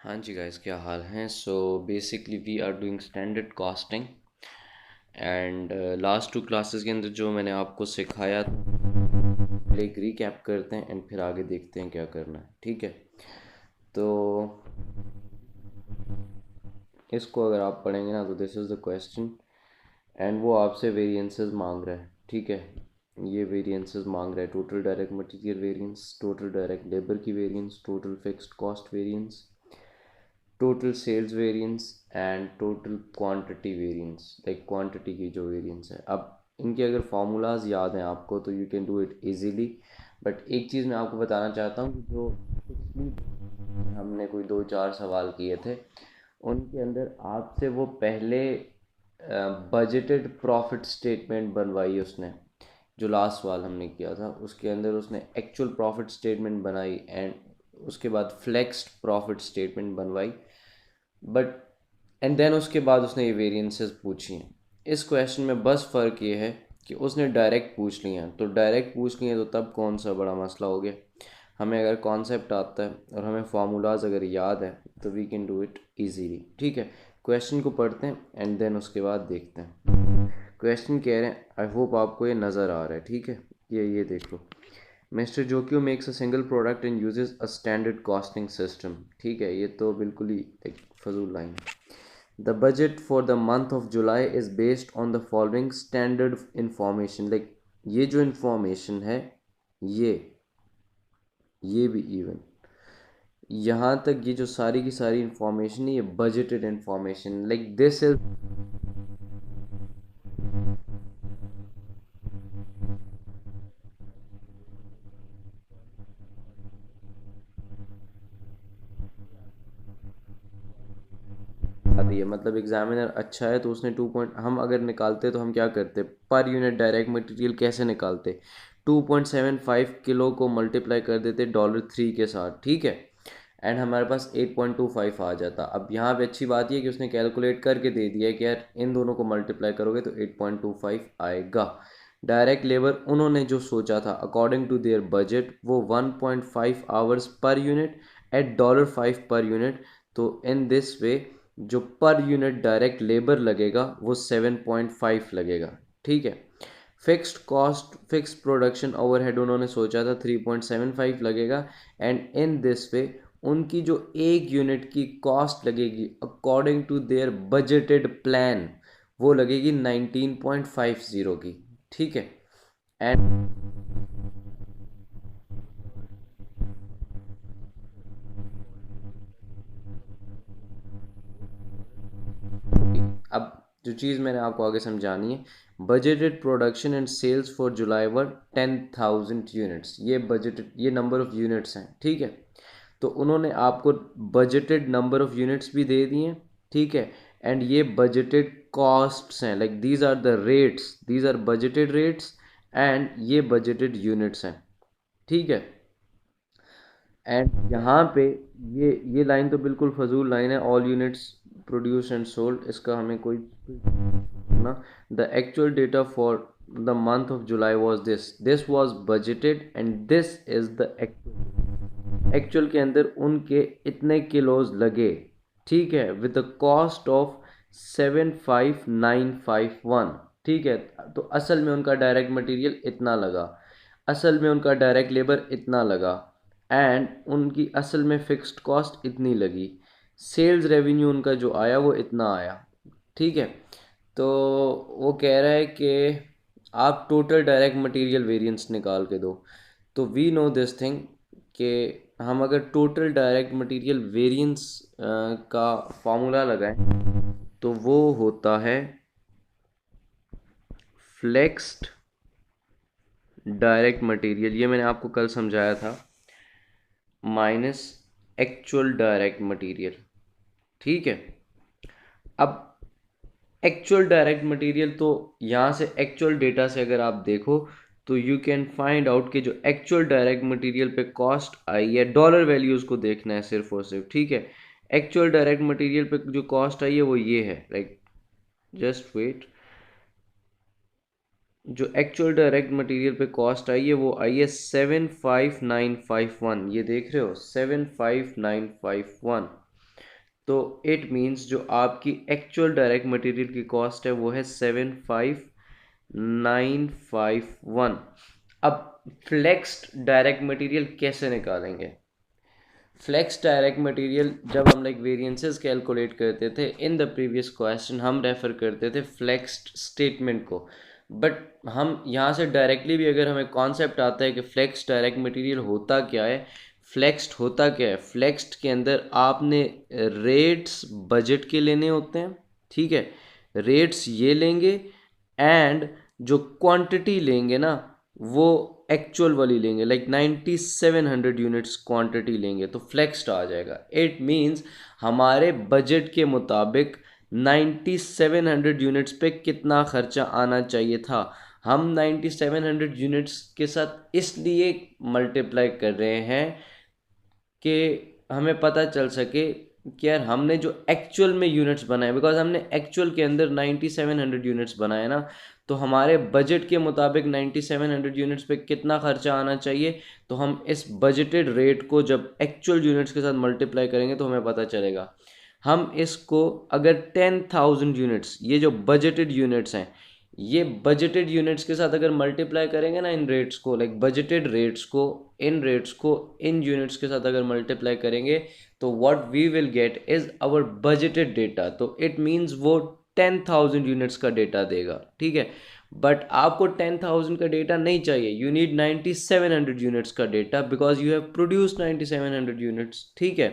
हाँ जी गाइस, क्या हाल है। So basically we are doing standard costing and last two classes के अंदर जो मैंने आपको सिखाया पहले एक रीकैप करते हैं एंड फिर आगे देखते हैं क्या करना है। ठीक है, तो इसको अगर आप पढ़ेंगे ना तो this is the question and वो आपसे वेरिएंसेस मांग रहा है। ठीक है, ये वेरिएंसेस मांग रहा है, total direct material variance, total direct labour की variance, total fixed cost variance, total sales variance and total quantity variance, like quantity की जो वेरिएंस है। अब इनके अगर फार्मूलाज याद हैं आपको तो you can do it easily. But एक चीज़ मैं आपको बताना चाहता हूँ कि जो पिछली हमने कोई 2-4 सवाल किए थे उनके अंदर आपसे वो पहले बजटेड प्रॉफिट स्टेटमेंट बनवाई उसने। जो लास्ट सवाल हमने किया था उसके अंदर उसने एक्चुअल प्रॉफिट स्टेटमेंट बनाई एंड उसके बाद फ्लेक्स्ड प्रॉफिट स्टेटमेंट बनवाई। बट एंड देन उसके बाद उसने ये वेरिएंसेस पूछी हैं। इस क्वेश्चन में बस फ़र्क ये है कि उसने डायरेक्ट पूछ लिया हैं। तो डायरेक्ट पूछ लिए तो तब कौन सा बड़ा मसला हो गया। हमें अगर कॉन्सेप्ट आता है और हमें फार्मूलाज अगर याद है तो we can do it easily. ठीक है, क्वेश्चन को पढ़ते हैं एंड देन उसके बाद देखते हैं। क्वेश्चन कह रहे हैं, आई होप आपको ये नज़र आ रहा है। ठीक है, ये देख लो। मिस्टर जोक्यो makes a single product and uses a standard costing system. ठीक है, ये तो बिल्कुल ही एक फजूल लाइन है। The budget for the month of July is based on the following standard information, like ये जो information है, ये ये भी इवन यहाँ तक ये जो सारी की सारी इंफॉर्मेशन है ये budgeted information, like this is आती है। मतलब एग्जामिनर अच्छा है तो उसने 2 पॉइंट, हम अगर निकालते तो हम क्या करते, पर यूनिट डायरेक्ट मटेरियल कैसे निकालते, 2.75 किलो को मल्टीप्लाई कर देते $3 के साथ। ठीक है, एंड हमारे पास 8.25 आ जाता। अब यहाँ पे अच्छी बात ये कि उसने कैलकुलेट करके दे दिया है कि यार इन दोनों को मल्टीप्लाई करोगे तो 8.25 आएगा। डायरेक्ट लेबर उन्होंने जो सोचा था अकॉर्डिंग टू देयर बजट वो 1.5 hours per unit eight $5 per unit. तो इन दिस वे जो पर यूनिट डायरेक्ट लेबर लगेगा वो 7.5 लगेगा। ठीक है, fixed cost fix production overhead उन्होंने सोचा था 3.75 लगेगा एंड इन दिस वे उनकी जो एक यूनिट की कॉस्ट लगेगी according to their budgeted plan वो लगेगी 19.50 की। ठीक है, एंड अब जो चीज़ मैंने आपको आगे समझानी है, budgeted production and sales for July were 10,000 units. ये बजटेड, ये नंबर ऑफ यूनिट्स हैं। ठीक है, तो उन्होंने आपको बजटेड नंबर ऑफ यूनिट्स भी दे दिए। ठीक है, एंड ये बजटेड कॉस्ट्स हैं, like these are the rates, these are budgeted rates and ये बजटेड यूनिट्स हैं। ठीक है, एंड यहाँ पे ये लाइन तो बिल्कुल फजूल लाइन है, all units produce and sold, इसका हमें कोई ना। The actual data for the month of July was this was budgeted and this is the actual. Actual के अंदर उनके इतने किलोज लगे। ठीक है, विद द कॉस्ट ऑफ 75951। ठीक है, तो असल में उनका डायरेक्ट मटेरियल इतना लगा, असल में उनका डायरेक्ट लेबर इतना लगा एंड उनकी असल में फिक्स्ड कॉस्ट इतनी लगी। सेल्स रेवेन्यू उनका जो आया वो इतना आया। ठीक है, तो वो कह रहा है कि आप टोटल डायरेक्ट मटेरियल वेरिएंस निकाल के दो। तो वी नो दिस थिंग कि हम अगर टोटल डायरेक्ट मटेरियल वेरिएंस का फॉर्मूला लगाएं तो वो होता है फ्लेक्स्ड डायरेक्ट मटेरियल, ये मैंने आपको कल समझाया था, माइनस एक्चुअल डायरेक्ट मटेरियल। ठीक है, अब एक्चुअल डायरेक्ट मटेरियल तो यहाँ से एक्चुअल डेटा से अगर आप देखो तो यू कैन फाइंड आउट कि जो एक्चुअल डायरेक्ट मटेरियल पे कॉस्ट आई है, डॉलर वैल्यूज़ को देखना है सिर्फ और सिर्फ। ठीक है, एक्चुअल डायरेक्ट मटेरियल पे जो कॉस्ट आई है वो ये है, लाइक जस्ट वेट, जो एक्चुअल डायरेक्ट मटेरियल पे कॉस्ट आई है वो आई है 75951। ये देख रहे हो 75951। तो इट मीन्स जो आपकी एक्चुअल डायरेक्ट मटेरियल की कॉस्ट है वो है 75951। अब फ्लेक्स्ड डायरेक्ट मटेरियल कैसे निकालेंगे? फ्लेक्स डायरेक्ट मटेरियल जब हम लाइक वेरिएंसेस कैलकुलेट करते थे इन द प्रीवियस क्वेश्चन हम रेफर करते थे फ्लेक्स्ड स्टेटमेंट को, बट हम यहाँ से डायरेक्टली भी अगर हमें कॉन्सेप्ट आता है कि फ्लेक्स डायरेक्ट मटेरियल होता क्या है, फ्लेक्स्ड होता क्या है, फ्लेक्स्ड के अंदर आपने रेट्स बजट के लेने होते हैं, ठीक है, रेट्स ये लेंगे एंड जो क्वांटिटी लेंगे ना वो एक्चुअल वाली लेंगे, लाइक 9700 यूनिट्स क्वांटिटी लेंगे तो फ्लेक्स्ड आ जाएगा। इट मीन्स हमारे बजट के मुताबिक 9700 यूनिट्स पे कितना खर्चा आना चाहिए था, हम 9700 यूनिट्स के साथ इसलिए मल्टीप्लाई कर रहे हैं कि हमें पता चल सके कि यार हमने जो एक्चुअल में यूनिट्स बनाए, बिकॉज हमने एक्चुअल के अंदर 9700 यूनिट्स बनाए ना, तो हमारे बजट के मुताबिक 9700 यूनिट्स पे कितना खर्चा आना चाहिए, तो हम इस बजटेड रेट को जब एक्चुअल यूनिट्स के साथ मल्टीप्लाई करेंगे तो हमें पता चलेगा। हम इसको अगर 10,000 यूनिट्स, ये जो बजटेड यूनिट्स हैं, ये बजटेड यूनिट्स के साथ अगर मल्टीप्लाई करेंगे ना इन रेट्स को, लाइक बजटेड रेट्स को इन यूनिट्स के साथ अगर मल्टीप्लाई करेंगे तो what we will get is our budgeted data. तो इट मीन्स वो 10,000 यूनिट्स का डेटा देगा, ठीक है, बट आपको 10,000 का डेटा नहीं चाहिए, यू नीड 9700 यूनिट्स का data because you have produced 9700 units, ठीक है।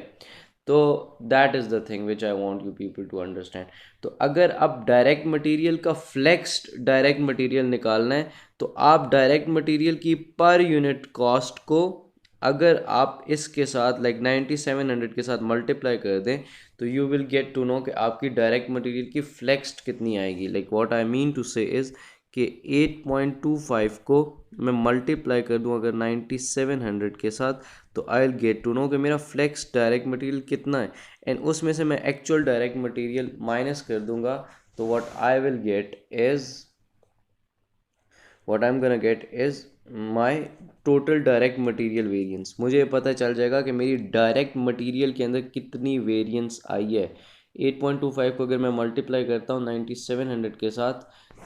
तो that is the thing which I want you people to understand. तो अगर आप डायरेक्ट मटेरियल का फ्लेक्स्ड डायरेक्ट मटेरियल निकालना है तो आप डायरेक्ट मटेरियल की पर यूनिट कॉस्ट को अगर आप इसके साथ लाइक 9700 के साथ मल्टीप्लाई कर दें तो you will get to know कि आपकी डायरेक्ट मटेरियल की फ्लेक्स्ड कितनी आएगी। Like what I mean to say is कि 8.25 को मैं मल्टीप्लाई कर दूं अगर 9700 के साथ तो I will get to know कि मेरा फ्लेक्स डायरेक्ट मटेरियल कितना है, एंड उसमें से मैं एक्चुअल डायरेक्ट मटेरियल माइनस कर दूंगा तो what I am gonna get is my total direct material variance. मुझे पता चल जाएगा कि मेरी डायरेक्ट मटेरियल के अंदर कितनी वेरिएंस आई है। 8.25 को अगर मैं मल्टीप्लाई करता हूँ 9700 के साथ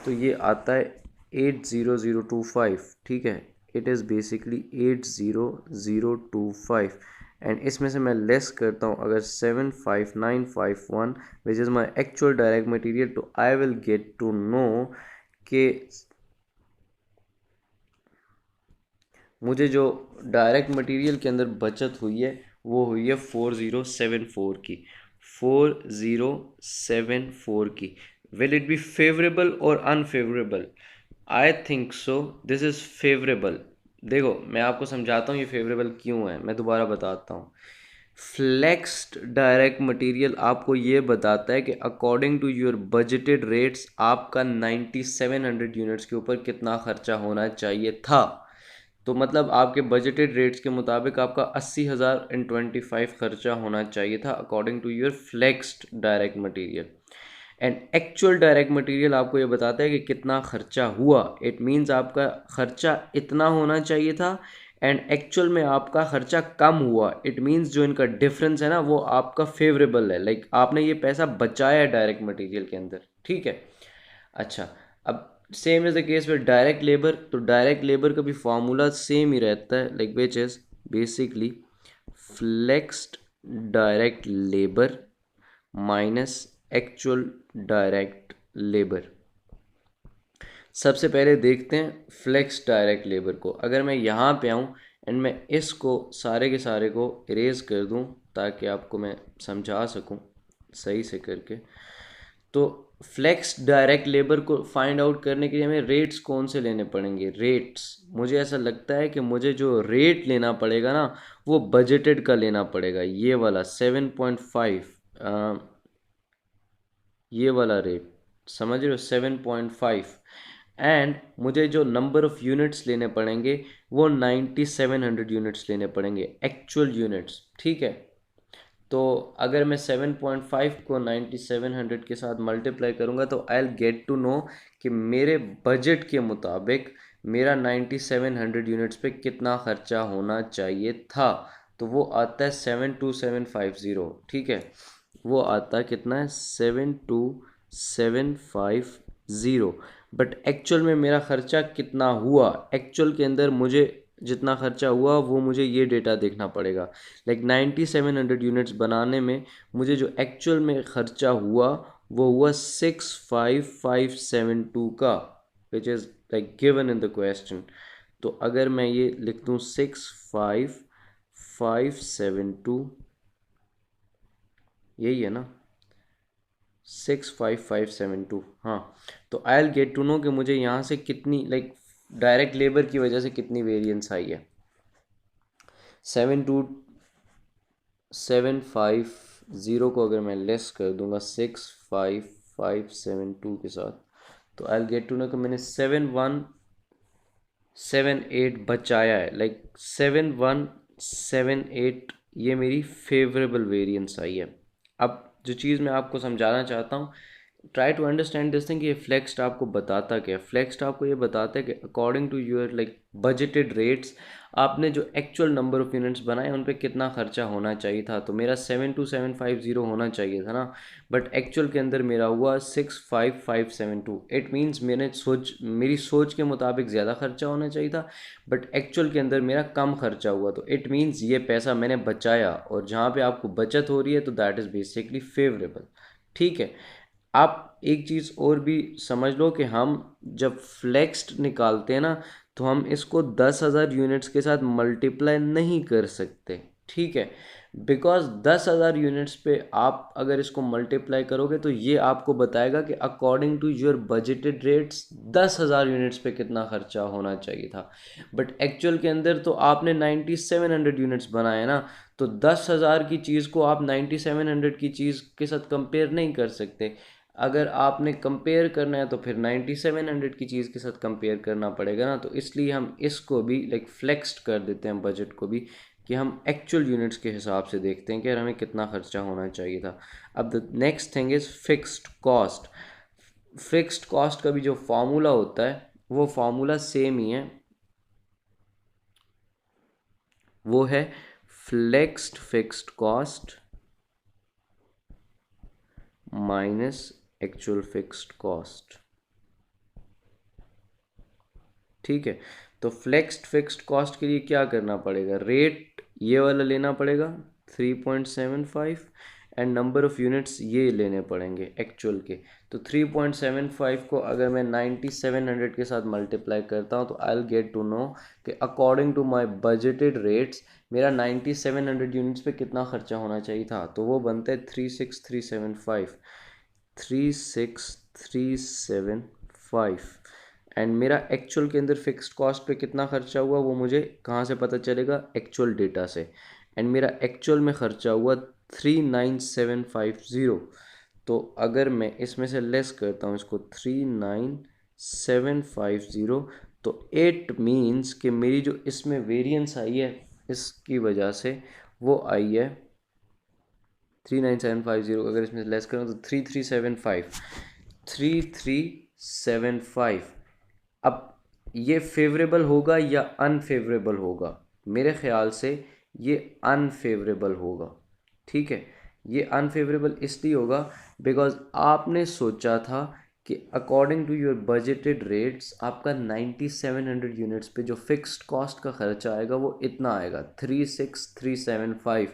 तो ये आता है 80025, ठीक है, इट इज़ बेसिकली 80025, एंड इसमें से मैं लेस करता हूँ अगर 75951 which is my actual direct material, तो I will get to know कि मुझे जो डायरेक्ट मटेरियल के अंदर बचत हुई है वो हुई है 4074 की, 4074 की। विल इट बी फेवरेबल और unfavourable? I think so this is favourable. देखो मैं आपको समझाता हूँ ये फेवरेबल क्यों है, मैं दोबारा बताता हूँ। फ्लेक्स्ड डायरेक्ट मटेरियल आपको ये बताता है कि according to your budgeted rates आपका 9700 यूनिट्स के ऊपर कितना खर्चा होना चाहिए था। तो मतलब आपके बजटेड रेट्स के मुताबिक आपका 80,025 खर्चा होना चाहिए था according to your flexed direct material, and actual direct material आपको ये बताता है कि कितना खर्चा हुआ। इट मीन्स आपका खर्चा इतना होना चाहिए था एंड एक्चुअल में आपका खर्चा कम हुआ। इट मीन्स जो इनका डिफरेंस है ना वो आपका फेवरेबल है, लाइक आपने ये पैसा बचाया डायरेक्ट मटेरियल के अंदर, ठीक है। अच्छा, अब same is the case with direct labour. तो डायरेक्ट लेबर का भी फार्मूला सेम ही रहता है, like which is basically flexed direct labour minus actual direct labour. सबसे पहले देखते हैं फ्लेक्स डायरेक्ट लेबर को। अगर मैं यहाँ पे आऊँ एंड मैं इसको सारे के सारे को इरेज कर दूँ ताकि आपको मैं समझा सकूँ सही से करके, तो फ्लेक्स डायरेक्ट लेबर को फाइंड आउट करने के लिए हमें रेट्स कौन से लेने पड़ेंगे? रेट्स, मुझे ऐसा लगता है कि मुझे जो रेट लेना पड़ेगा ना वो बजटेड का लेना पड़ेगा, ये वाला 7.5, ये वाला रेट समझ रहे हो, 7.5, एंड मुझे जो नंबर ऑफ़ यूनिट्स लेने पड़ेंगे वो 9700 यूनिट्स लेने पड़ेंगे एक्चुअल यूनिट्स, ठीक है। तो अगर मैं 7.5 को 9700 के साथ मल्टीप्लाई करूँगा तो I will get to know कि मेरे बजट के मुताबिक मेरा 9700 यूनिट्स पे कितना खर्चा होना चाहिए था, तो वो आता है 72750, ठीक है। वो आता कितना है 72750, बट एक्चुअल में मेरा खर्चा कितना हुआ, एक्चुअल के अंदर मुझे जितना खर्चा हुआ वो मुझे ये डेटा देखना पड़ेगा। लाइक 9700 यूनिट्स बनाने में मुझे जो एक्चुअल में खर्चा हुआ वो हुआ 65572 का, which is like given in the question. तो अगर मैं ये लिख दूँ 65572, यही है ना 65572, हाँ। तो I will get to know कि मुझे यहाँ से कितनी लाइक डायरेक्ट लेबर की वजह से कितनी वेरिएंस आई है। 72750 को अगर मैं लेस कर दूंगा 65572 के साथ, तो I will get to know कि मैंने 7178 बचाया है। लाइक 7178 ये मेरी फेवरेबल वेरिएंस आई है। अब जो चीज़ मैं आपको समझाना चाहता हूँ, try to understand this thing कि ये फ्लेक्स्ड आपको बताता क्या है। फ्लेक्स्ड आपको ये बताता है कि according to your like budgeted rates, आपने जो एक्चुअल नंबर ऑफ यूनिट्स बनाए उन पे कितना खर्चा होना चाहिए था। तो मेरा 72750 होना चाहिए था ना, बट एक्चुअल के अंदर मेरा हुआ 65572। इट मीन्स मेरी सोच के मुताबिक ज़्यादा खर्चा होना चाहिए था, बट एक्चुअल के अंदर मेरा कम खर्चा हुआ। तो इट मीन्स ये पैसा मैंने बचाया, और जहाँ पे आपको बचत हो रही है तो दैट इज़ बेसिकली फेवरेबल। ठीक है। आप एक चीज़ और भी समझ लो कि हम जब फ्लेक्स्ड निकालते हैं ना, तो हम इसको 10,000 यूनिट्स के साथ मल्टीप्लाई नहीं कर सकते। ठीक है, बिकॉज 10,000 यूनिट्स पे आप अगर इसको मल्टीप्लाई करोगे तो ये आपको बताएगा कि according to your budgeted rates 10,000 units पे कितना खर्चा होना चाहिए था। बट एक्चुअल के अंदर तो आपने 9700 यूनिट्स बनाए ना, तो 10,000 की चीज़ को आप 9700 की चीज़ के साथ कंपेयर नहीं कर सकते। अगर आपने कंपेयर करना है तो फिर 9700 की चीज़ के साथ कंपेयर करना पड़ेगा ना। तो इसलिए हम इसको भी लाइक फ्लेक्स्ड कर देते हैं बजट को भी, कि हम एक्चुअल यूनिट्स के हिसाब से देखते हैं कि यार हमें कितना खर्चा होना चाहिए था। अब the next thing is fixed cost. Fixed cost का भी जो फॉर्मूला होता है वो फॉर्मूला सेम ही है, वो है flexed fixed cost minus actual fixed cost. ठीक है, तो फ्लेक्स्ड फिक्स्ड कॉस्ट के लिए क्या करना पड़ेगा, रेट ये वाला लेना पड़ेगा 3.75, एंड नंबर ऑफ यूनिट्स ये लेने पड़ेंगे एक्चुअल के। तो 3.75 को अगर मैं 9700 के साथ मल्टीप्लाई करता हूँ तो I will get to know कि according to my budgeted rates मेरा 9700 यूनिट्स पे कितना खर्चा होना चाहिए था। तो वो बनता है 36375, 36375। एंड मेरा एक्चुअल के अंदर फिक्स्ड कॉस्ट पे कितना खर्चा हुआ वो मुझे कहाँ से पता चलेगा, एक्चुअल डेटा से। एंड मेरा एक्चुअल में खर्चा हुआ 39750। तो अगर मैं इसमें से लेस करता हूँ इसको 39750, तो इट मीन्स कि मेरी जो इसमें वेरिएंस आई है इसकी वजह से वो आई है 39750। अगर इसमें लेस करूँ तो 3375, 3375। अब ये फेवरेबल होगा या अनफेवरेबल होगा, मेरे ख्याल से ये अनफेवरेबल होगा। ठीक है, ये अनफेवरेबल इसलिए होगा बिकॉज आपने सोचा था कि according to your budgeted rates आपका 9700 यूनिट्स पे जो फिक्स्ड कॉस्ट का खर्चा आएगा वो इतना आएगा 36375,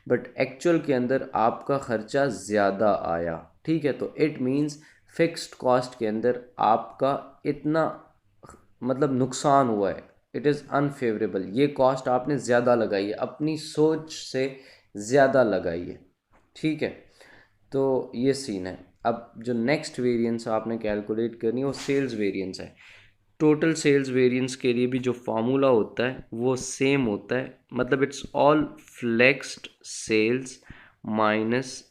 बट एक्चुअल के अंदर आपका खर्चा ज़्यादा आया। ठीक है, तो इट मीन्स फिक्स्ड कॉस्ट के अंदर आपका इतना मतलब नुकसान हुआ है, इट इज़ अनफेवरेबल। ये कॉस्ट आपने ज़्यादा लगाई है, अपनी सोच से ज़्यादा लगाई है। ठीक है, तो ये सीन है। अब जो नेक्स्ट वेरिएंस आपने कैलकुलेट करनी है वो सेल्स वेरिएंस है। टोटल सेल्स वेरिएंस के लिए भी जो फार्मूला होता है वो सेम होता है, मतलब it's all flexed sales minus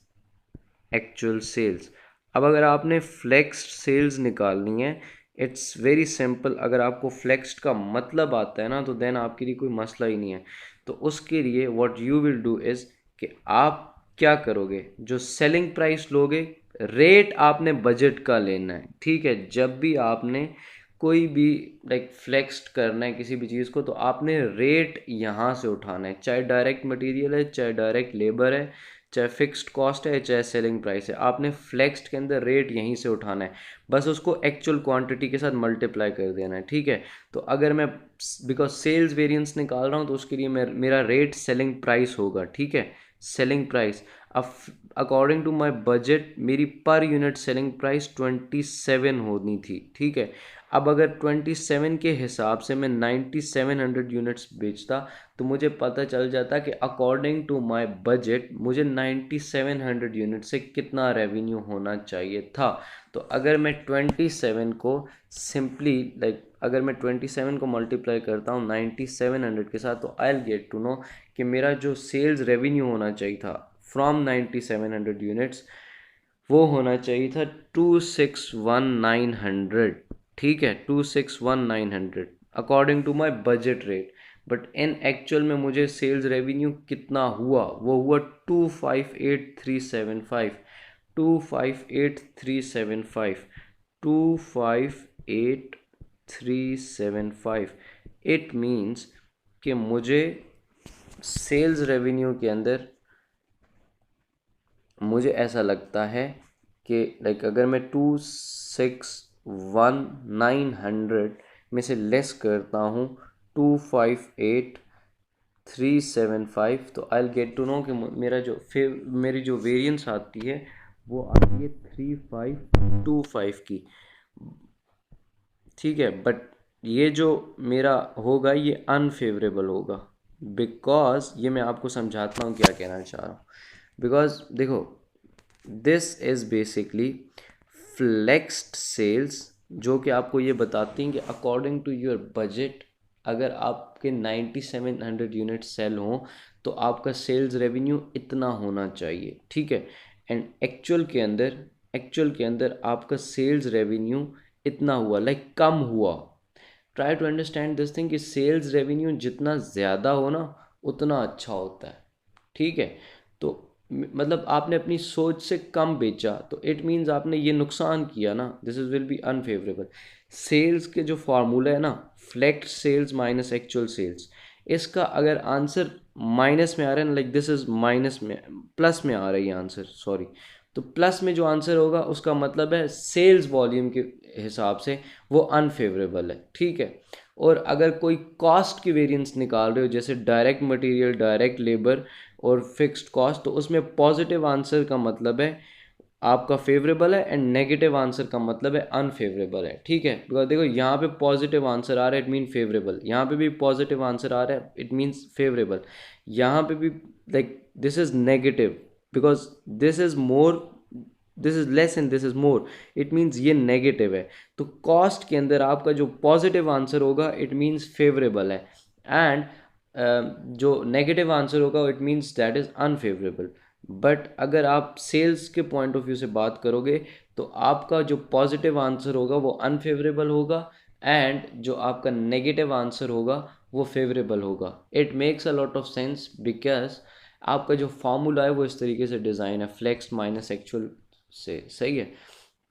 actual sales. अब अगर आपने फ्लेक्स्ड सेल्स निकालनी है, इट्स वेरी सिंपल। अगर आपको फ्लेक्स्ड का मतलब आता है ना तो देन आपके लिए कोई मसला ही नहीं है। तो उसके लिए what you will do is कि आप क्या करोगे, जो सेलिंग प्राइस लोगे, रेट आपने बजट का लेना है। ठीक है, जब भी आपने कोई भी लाइक फ्लेक्स्ड करना है किसी भी चीज़ को तो आपने रेट यहाँ से उठाना है, चाहे डायरेक्ट मटेरियल है चाहे डायरेक्ट लेबर है चाहे फिक्स्ड कॉस्ट है चाहे सेलिंग प्राइस है, आपने फ्लेक्स्ड के अंदर रेट यहीं से उठाना है, बस उसको एक्चुअल क्वांटिटी के साथ मल्टीप्लाई कर देना है, ठीक है। तो अगर मैं बिकॉज सेल्स वेरिएंस निकाल रहा हूँ तो उसके लिए मेरा रेट सेलिंग प्राइस होगा, ठीक है, सेलिंग प्राइस। अब अकॉर्डिंग टू माय बजट मेरी पर यूनिट सेलिंग प्राइस 27 होनी थी, ठीक है। अब अगर 27 के हिसाब से मैं 9700 यूनिट्स बेचता तो मुझे पता चल जाता कि अकॉर्डिंग टू माय बजट मुझे 9700 यूनिट से कितना रेवेन्यू होना चाहिए था। तो अगर मैं 27 को सिंपली अगर मैं 27 को मल्टीप्लाई करता हूँ 9700 के साथ, तो I will get to know कि मेरा जो सेल्स रेवेन्यू होना चाहिए था फ्रॉम 9700 यूनिट्स वो होना चाहिए था 261900, ठीक है, 261900 according to my budget rate. But in actual में मुझे सेल्स रेवेन्यू कितना हुआ, वो हुआ 258375, 258375, 258375। इट मीन्स कि मुझे सेल्स रेवेन्यू के अंदर मुझे ऐसा लगता है कि अगर मैं 261900 में से लेस करता हूँ 258375, तो I will get to know कि मेरी जो वेरिएंस आती है वो आती है 3525 की, ठीक है। बट ये जो मेरा होगा ये अनफेवरेबल होगा, बिकॉज ये मैं आपको समझाता हूँ क्या कहना चाह रहा हूँ। बिकॉज देखो, this is basically flexed sales, जो कि आपको ये बताती हैं कि अकॉर्डिंग टू योर बजट अगर आपके 9700 यूनिट सेल हों तो आपका सेल्स रेवेन्यू इतना होना चाहिए, ठीक है। एंड एक्चुअल के अंदर आपका सेल्स रेवेन्यू इतना हुआ, कम हुआ। Try to understand this thing कि सेल्स रेवेन्यू जितना ज़्यादा हो ना उतना अच्छा होता है, ठीक है। तो मतलब आपने अपनी सोच से कम बेचा तो इट मीन्स आपने ये नुकसान किया ना, this is will be unfavourable. Sales के जो फार्मूला है ना, flexed sales minus actual sales, इसका अगर आंसर माइनस में आ रहा है ना, दिस इज माइनस में, प्लस में आ रही है आंसर, सॉरी, तो प्लस में जो आंसर होगा उसका मतलब है सेल्स वॉल्यूम के हिसाब से वो अनफेवरेबल है, ठीक है। और अगर कोई कॉस्ट की वेरिएंस निकाल रहे हो जैसे डायरेक्ट मटेरियल, डायरेक्ट लेबर और फिक्स्ड कॉस्ट, तो उसमें पॉजिटिव आंसर का मतलब है आपका फेवरेबल है एंड नेगेटिव आंसर का मतलब है अनफेवरेबल है, ठीक है। बिकॉज देखो यहाँ पे पॉजिटिव आंसर आ रहा है इट मीन फेवरेबल, यहाँ पे भी पॉजिटिव आंसर आ रहा है इट मीन्स फेवरेबल, यहाँ पे भी this is negative because this is more, this is less and this is more, it means ये नेगेटिव है। तो कॉस्ट के अंदर आपका जो पॉजिटिव आंसर होगा इट मीन्स फेवरेबल है, एंड जो नेगेटिव आंसर होगा it means that is unfavourable. But अगर आप सेल्स के पॉइंट ऑफ व्यू से बात करोगे तो आपका जो पॉजिटिव आंसर होगा वो अनफेवरेबल होगा एंड जो आपका नेगेटिव आंसर होगा वो फेवरेबल होगा। It makes a lot of sense because आपका जो फॉर्मूला है वो इस तरीके से डिज़ाइन है, फ्लेक्स माइनस एक्चुअल से, सही है।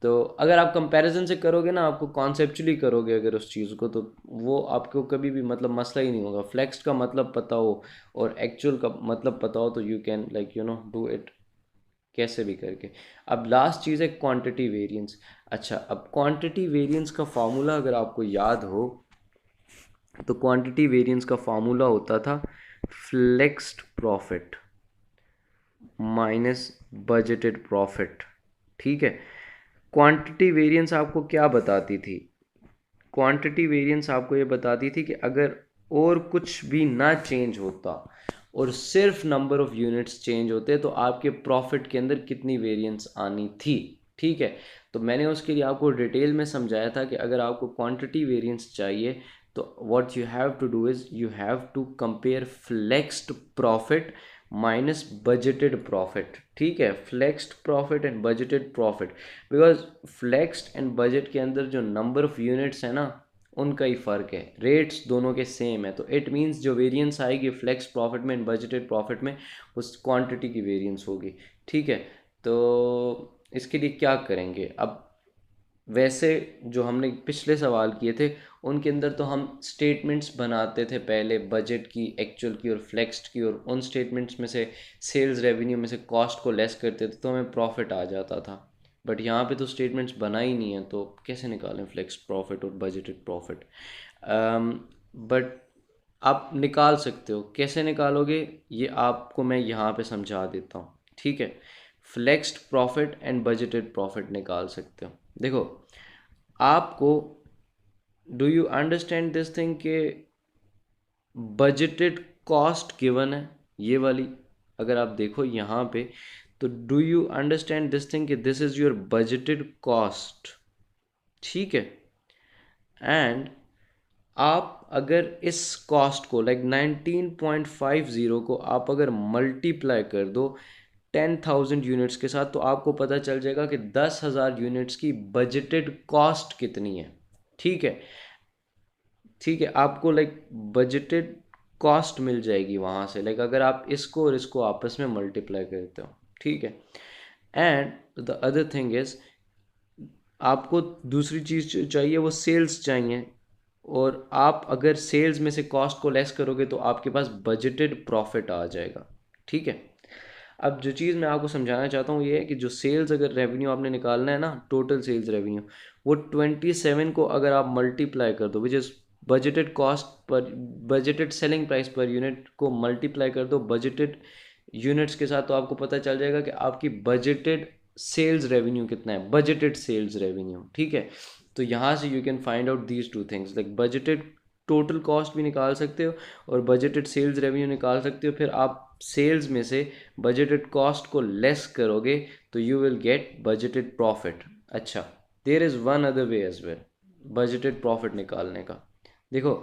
तो अगर आप कंपैरिजन से करोगे ना, आपको कॉन्सेप्चुअली करोगे अगर उस चीज़ को, तो वो आपको कभी भी मतलब मसला ही नहीं होगा। फ्लेक्स का मतलब पता हो और एक्चुअल का मतलब पता हो तो यू कैन डू इट कैसे भी करके। अब लास्ट चीज़ है क्वांटिटी वेरिएंस। अच्छा, अब क्वांटिटी वेरिएंस का फार्मूला अगर आपको याद हो तो क्वांटिटी वेरिएंस का फार्मूला होता था flexed profit minus budgeted profit, ठीक है। क्वांटिटी वेरिएंस आपको क्या बताती थी? क्वांटिटी वेरिएंस आपको ये बताती थी कि अगर और कुछ भी ना चेंज होता और सिर्फ नंबर ऑफ यूनिट्स चेंज होते तो आपके प्रॉफिट के अंदर कितनी वेरिएंस आनी थी, ठीक है। तो मैंने उसके लिए आपको डिटेल में समझाया था कि अगर आपको क्वांटिटी वेरिएंस चाहिए तो what you have to do is you have to compare flexed profit minus budgeted profit, ठीक है, flexed profit and budgeted profit. Because flexed and budget के अंदर जो नंबर ऑफ यूनिट्स है ना उनका ही फ़र्क है, रेट्स दोनों के सेम है, तो इट मीन्स जो वेरिएंस आएगी फ्लेक्स प्रॉफिट में एंड बजटेड प्रॉफिट में उस क्वांटिटी की वेरिएंस होगी, ठीक है। तो इसके लिए क्या करेंगे अब, वैसे जो हमने पिछले सवाल किए थे उनके अंदर तो हम स्टेटमेंट्स बनाते थे पहले, बजट की, एक्चुअल की और फ्लेक्स्ड की, और उन स्टेटमेंट्स में से सेल्स रेवेन्यू में से कॉस्ट को लेस करते थे तो हमें प्रॉफिट आ जाता था। बट यहाँ पे तो स्टेटमेंट्स बना ही नहीं है, तो कैसे निकालें फ्लेक्स्ड प्रॉफिट और बजटेड प्रॉफिट? बट आप निकाल सकते हो। कैसे निकालोगे ये आपको मैं यहाँ पे समझा देता हूँ, ठीक है? Flexed profit and budgeted profit निकाल सकते हो। देखो, आपको, do you understand this thing के बजटेड कॉस्ट गिवन है ये वाली, अगर आप देखो यहाँ पे, तो do you understand this thing कि this is your budgeted cost, ठीक है? एंड आप अगर इस कॉस्ट को लाइक 19.50 को आप अगर मल्टीप्लाई कर दो 10,000 यूनिट्स के साथ, तो आपको पता चल जाएगा कि 10,000 यूनिट्स की बजटेड कॉस्ट कितनी है, ठीक है? ठीक है, आपको लाइक बजटेड कॉस्ट मिल जाएगी वहाँ से, लाइक अगर आप इसको और इसको आपस में मल्टीप्लाई करते हो, ठीक है? And the other thing is, आपको दूसरी चीज़ जो चाहिए वो सेल्स चाहिए, और आप अगर सेल्स में से कॉस्ट को लेस करोगे तो आपके पास बजटेड प्रॉफिट आ जाएगा, ठीक है? अब जो चीज़ मैं आपको समझाना चाहता हूँ ये है कि जो सेल्स अगर रेवेन्यू आपने निकालना है ना, टोटल सेल्स रेवेन्यू, वो 27 को अगर आप मल्टीप्लाई कर दो, which is budgeted cost per, budgeted selling price per unit को मल्टीप्लाई कर दो बजटेड यूनिट्स के साथ, तो आपको पता चल जाएगा कि आपकी बजटेड सेल्स रेवेन्यू कितना है, बजटेड सेल्स रेवेन्यू, ठीक है? तो यहाँ से you can find out these two things, like budgeted total cost भी निकाल सकते हो और बजटेड सेल्स रेवेन्यू निकाल सकते हो। फिर आप सेल्स में से बजटेड कॉस्ट को लेस करोगे तो you will get budgeted profit. अच्छा, there is one other way as well budgeted profit निकालने का। देखो,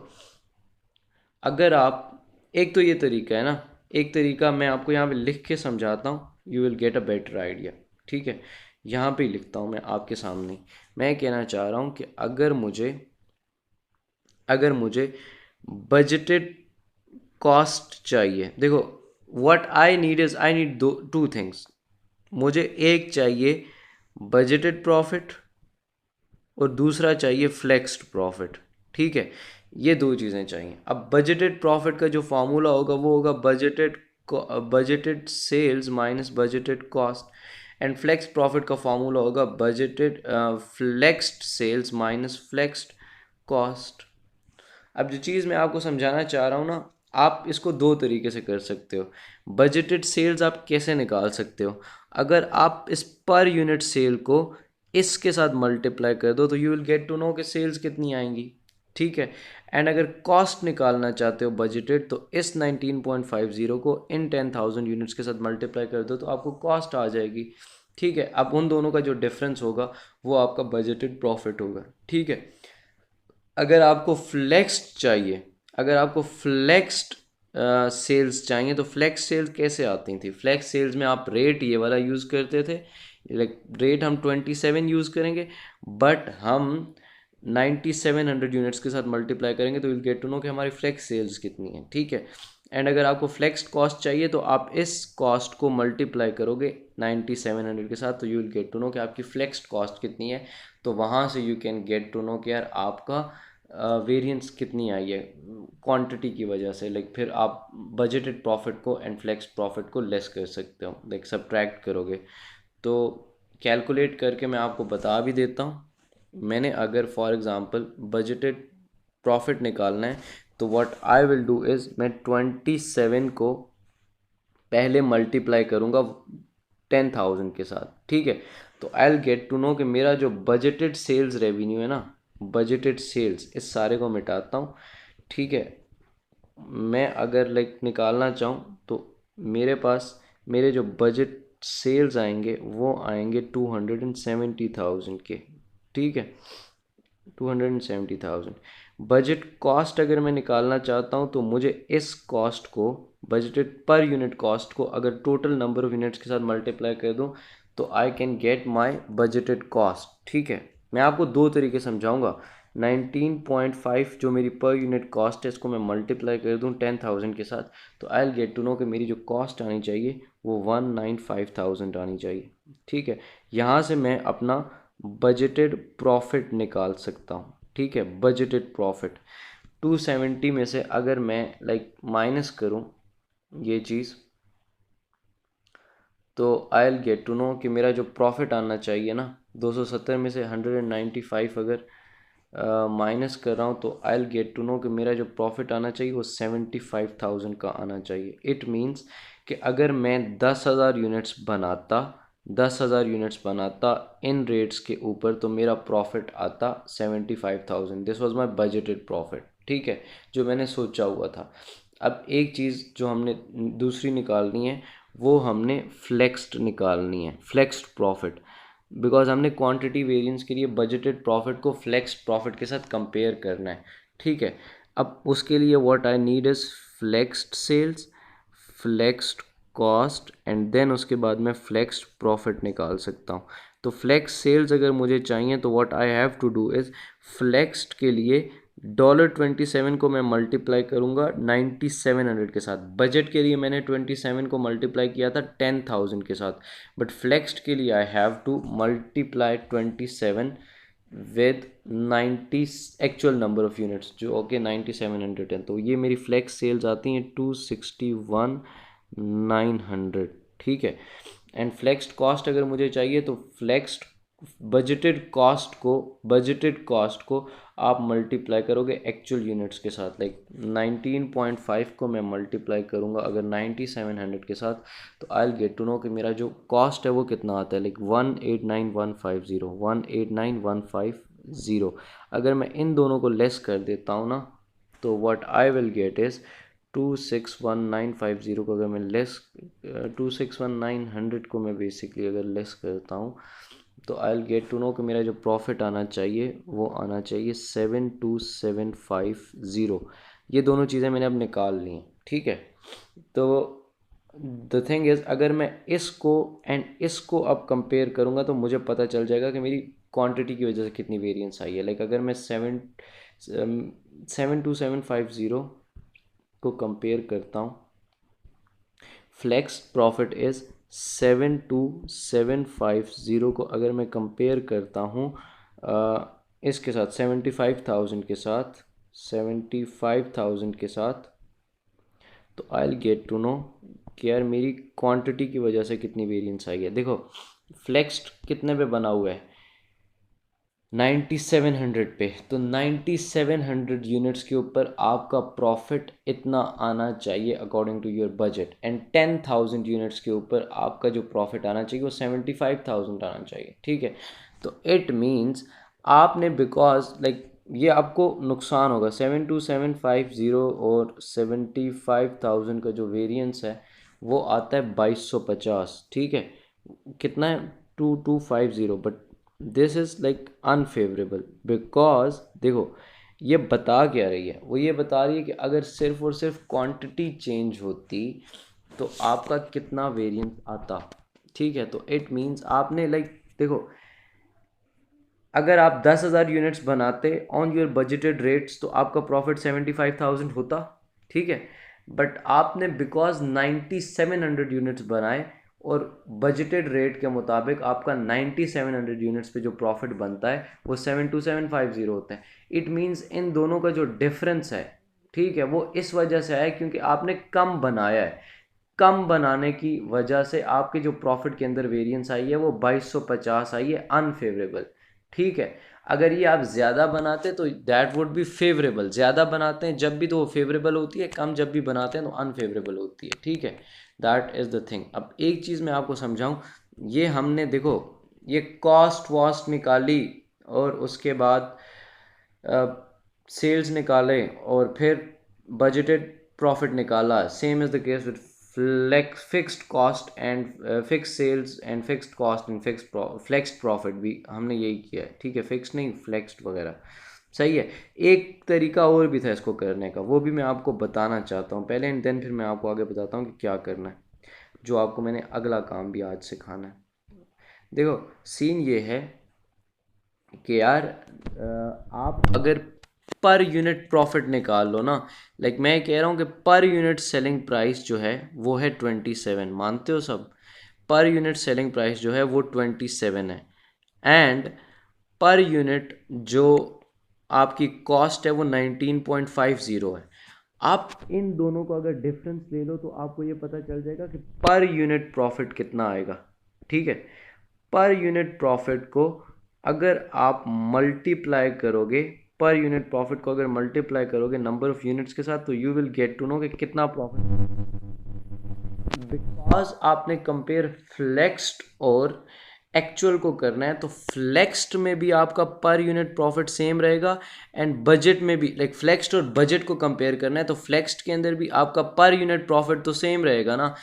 अगर आप, एक तो ये तरीका है ना, एक तरीका मैं आपको यहाँ पे लिख के समझाता हूँ, you will get a better idea, ठीक है? यहाँ पे ही लिखता हूँ मैं आपके सामने। मैं कहना चाह रहा हूँ कि अगर मुझे बजटेड कॉस्ट चाहिए, देखो, what I need is, I need दो टू थिंग्स। मुझे एक चाहिए बजटेड प्रॉफिट और दूसरा चाहिए फ्लेक्स्ड प्रॉफिट, ठीक है? ये दो चीज़ें चाहिए। अब बजटेड प्रॉफिट का जो फार्मूला होगा वो होगा budgeted sales minus budgeted cost, and flex profit का फार्मूला होगा budgeted flexed sales minus flexed cost. अब जो चीज़ मैं आपको समझाना चाह रहा हूँ ना, आप इसको दो तरीके से कर सकते हो। बजटेड सेल्स आप कैसे निकाल सकते हो? अगर आप इस पर यूनिट सेल को इसके साथ मल्टीप्लाई कर दो तो you will get to know कि सेल्स कितनी आएंगी, ठीक है? एंड अगर कॉस्ट निकालना चाहते हो बजटेड, तो इस 19.50 को इन 10,000 यूनिट्स के साथ मल्टीप्लाई कर दो तो आपको कॉस्ट आ जाएगी, ठीक है? अब उन दोनों का जो डिफरेंस होगा वो आपका बजटेड प्रॉफिट होगा, ठीक है? अगर आपको फ्लेक्स्ड चाहिए, अगर आपको फ्लेक्स्ड सेल्स चाहिए, तो फ्लेक्स सेल्स कैसे आती थी? फ्लेक्स सेल्स में आप रेट ये वाला यूज़ करते थे, लाइक रेट हम 27 यूज़ करेंगे, बट हम 9700 यूनिट्स के साथ मल्टीप्लाई करेंगे तो विल गेट टू नो कि हमारी फ्लेक्स सेल्स कितनी है, ठीक है? एंड अगर आपको फ्लेक्स्ड कॉस्ट चाहिए तो आप इस कॉस्ट को मल्टीप्लाई करोगे 9700 के साथ, तो you will get to know कि आपकी फ्लेक्स्ड कॉस्ट कितनी है। तो वहाँ से you can get to know कि यार आपका वेरिएंस कितनी आई है क्वांटिटी की वजह से, लाइक फिर आप बजटेड प्रॉफिट को एंड फ्लेक्स प्रॉफिट को लेस कर सकते हो, लाइक सब्ट्रैक्ट करोगे। तो कैलकुलेट करके मैं आपको बता भी देता हूँ। मैंने अगर फॉर एग्ज़ाम्पल बजटेड प्रॉफिट निकालना है तो what I will do is, मैं 27 को पहले मल्टीप्लाई करूँगा 10,000 के साथ, ठीक है? तो I will get to know कि मेरा जो बजटेड सेल्स रेवेन्यू है ना, बजटेड सेल्स, इस सारे को मिटाता हूँ, ठीक है? मैं अगर लाइक निकालना चाहूँ तो मेरे पास मेरे जो बजट सेल्स आएंगे वो आएंगे 270,000 के, ठीक है? 270,000। बजट कॉस्ट अगर मैं निकालना चाहता हूँ तो मुझे इस कॉस्ट को, बजटेड पर यूनिट कॉस्ट को अगर टोटल नंबर ऑफ यूनिट्स के साथ मल्टीप्लाई कर दूँ तो I can get my budgeted cost, ठीक है? मैं आपको दो तरीके समझाऊंगा। 19.5 जो मेरी पर यूनिट कॉस्ट है इसको मैं मल्टीप्लाई कर दूँ 10,000 के साथ, तो I will get to know कि मेरी जो कॉस्ट आनी चाहिए वो 195,000 आनी चाहिए, ठीक है? यहाँ से मैं अपना बजटेड प्रॉफिट निकाल सकता हूँ, ठीक है। बजटेड प्रॉफिट 270 में से अगर मैं माइनस करूँ ये चीज़, तो I will get to know कि मेरा जो प्रॉफिट आना चाहिए ना, 270 में से 195 अगर माइनस कर रहा हूँ, तो I will get to know कि मेरा जो प्रॉफिट आना चाहिए वो 75,000 का आना चाहिए। इट मीन्स कि अगर मैं 10,000 यूनिट्स बनाता, 10,000 यूनिट्स बनाता इन रेट्स के ऊपर, तो मेरा प्रॉफिट आता 75,000। This was my budgeted profit, ठीक है, जो मैंने सोचा हुआ था। अब एक चीज़ जो हमने दूसरी निकालनी है, वो हमने फ्लेक्स्ड निकालनी है, फ्लेक्स्ड प्रॉफिट। बिकॉज हमने क्वांटिटी वेरिएंस के लिए बजटेड प्रॉफिट को फ्लेक्स्ड प्रॉफिट के साथ कंपेयर करना है, ठीक है। अब उसके लिए what I need is flexed sales, flexed cost, and then उसके बाद मैं फ्लेक्स्ड प्रॉफिट निकाल सकता हूँ। तो फ्लेक्स सेल्स अगर मुझे चाहिए तो what I have to do is flexed के लिए $27 को मैं मल्टीप्लाई करूँगा 9700 के साथ। बजट के लिए मैंने 27 को मल्टीप्लाई किया था 10,000 के साथ, बट फ्लेक्स्ड के लिए आई have to multiply 27 with 90 actual number of units, जो ओके 9710। तो ये मेरी फ्लेक्स सेल्स आती हैं 261,900, ठीक है। एंड फ्लेक्स्ड कॉस्ट अगर मुझे चाहिए तो फ्लेक्स्ड बजटेड कॉस्ट को आप मल्टीप्लाई करोगे एक्चुअल यूनिट्स के साथ। 19.5 को मैं मल्टीप्लाई करूँगा अगर 9700 के साथ, तो I will get to know कि मेरा जो कॉस्ट है वो कितना आता है, 189,150। अगर मैं इन दोनों को लेस कर देता हूँ ना, तो what I will get is 261,950 को अगर मैं लेस 261,900 को मैं बेसिकली अगर लेस करता हूँ, तो I will get to know कि मेरा जो प्रॉफिट आना चाहिए वो आना चाहिए 72,750। ये दोनों चीज़ें मैंने अब निकाल ली हैं, ठीक है। तो द थिंग इज़ अगर मैं इसको एंड इसको अब कंपेयर करूँगा तो मुझे पता चल जाएगा कि मेरी क्वांटिटी की वजह से कितनी वेरिएंस आई है। अगर मैं 72750 को कंपेयर करता हूँ, फ्लेक्स प्रॉफिट इज़ 72,750 को अगर मैं कंपेयर करता हूँ इसके साथ 75,000 के साथ, 75,000 के साथ, तो I will get to know कि यार मेरी क्वांटिटी की वजह से कितनी वेरिएंस आई है। देखो फ्लेक्स्ड कितने पे बना हुआ है, 9700 पे, तो 9700 यूनिट्स के ऊपर आपका प्रॉफिट इतना आना चाहिए according to your budget, and 10,000 units के ऊपर आपका जो प्रॉफिट आना चाहिए वो 75,000 आना चाहिए, ठीक है। तो इट मीन्स आपने बिकॉज ये आपको नुकसान होगा 72,750 और 75,000 का जो वेरिएंस है वो आता है 2250, ठीक है। कितना है 2250, but this is unfavourable because देखो ये बता क्या रही है, वो ये बता रही है कि अगर सिर्फ और सिर्फ क्वांटिटी चेंज होती तो आपका कितना वेरिएंस आता, ठीक है। तो इट मीन्स आपने देखो अगर आप 10,000 यूनिट्स बनाते ऑन योर बजटेड रेट्स तो आपका प्रॉफिट 75,000 होता, ठीक है। बट आपने बिकॉज 9700 यूनिट्स बनाए और बजटेड रेट के मुताबिक आपका 9700 यूनिट्स पे जो प्रॉफिट बनता है वो 72750 होता है। इट मीन्स इन दोनों का जो डिफरेंस है, ठीक है, वो इस वजह से है क्योंकि आपने कम बनाया है। कम बनाने की वजह से आपके जो प्रॉफिट के अंदर वेरिएंस आई है वो 2250 आई है, अनफेवरेबल, ठीक है। अगर ये आप ज़्यादा बनाते तो दैट वुड बी फेवरेबल। ज़्यादा बनाते हैं जब भी तो वो फेवरेबल होती है, कम जब भी बनाते हैं तो अनफेवरेबल होती है, ठीक है। That is the thing. अब एक चीज़ मैं आपको समझाऊं, ये हमने देखो ये कॉस्ट वॉस्ट निकाली और उसके बाद सेल्स निकाले और फिर बजटेड प्रॉफिट निकाला। Same is the case with fixed cost and fix sales and fixed cost and flexed profit भी हमने यही किया है, ठीक है। फिक्स नहीं, फ्लेक्स्ड वगैरह, सही है। एक तरीका और भी था इसको करने का, वो भी मैं आपको बताना चाहता हूँ पहले, एंड देन फिर मैं आपको आगे बताता हूँ कि क्या करना है, जो आपको मैंने अगला काम भी आज सिखाना है। देखो सीन ये है कि यार आप अगर पर यूनिट प्रॉफिट निकाल लो ना, मैं कह रहा हूँ कि पर यूनिट सेलिंग प्राइस जो है वो है 27, मानते हो सब? पर यूनिट सेलिंग प्राइस जो है वो 27 है, एंड पर यूनिट जो आपकी कॉस्ट है वो 19.50 है। आप इन दोनों को अगर डिफरेंस ले लो तो आपको ये पता चल जाएगा कि पर यूनिट प्रॉफिट कितना आएगा। ठीक है, पर यूनिट प्रॉफिट को अगर आप मल्टीप्लाई करोगे, पर यूनिट प्रॉफिट को अगर मल्टीप्लाई करोगे नंबर ऑफ यूनिट्स के साथ, तो you will get to know कि कितना प्रॉफिट। बिकॉज आपने कंपेयर फ्लेक्स्ड और एक्चुअल को करना है, तो फ्लेक्स्ड में भी आपका पर यूनिट प्रॉफिट सेम रहेगा एंड बजट में भी, लाइक फ्लेक्स्ड और बजट को कंपेयर करना है तो फ्लेक्स्ड के अंदर भी आपका पर यूनिट प्रॉफिट तो सेम रहेगा ना,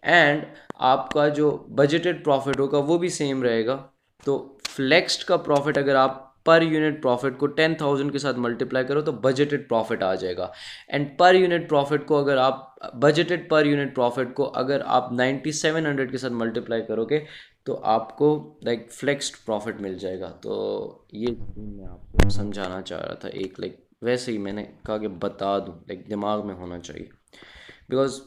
एंड आपका जो बजटेड प्रॉफिट होगा वो भी सेम रहेगा। तो फ्लेक्स्ड का प्रॉफिट अगर आप पर यूनिट प्रॉफिट को 10,000 के साथ मल्टीप्लाई करो तो बजटेड प्रॉफिट आ जाएगा, एंड पर यूनिट प्रॉफिट को अगर आप बजटेड पर यूनिट प्रॉफिट को अगर आप 9700 के साथ मल्टीप्लाई करोगे तो आपको लाइक फ्लेक्स्ड प्रॉफिट मिल जाएगा। तो ये मैं आपको समझाना चाह रहा था, एक लाइक वैसे ही मैंने कहा कि बता दूं, लाइक दिमाग में होना चाहिए, because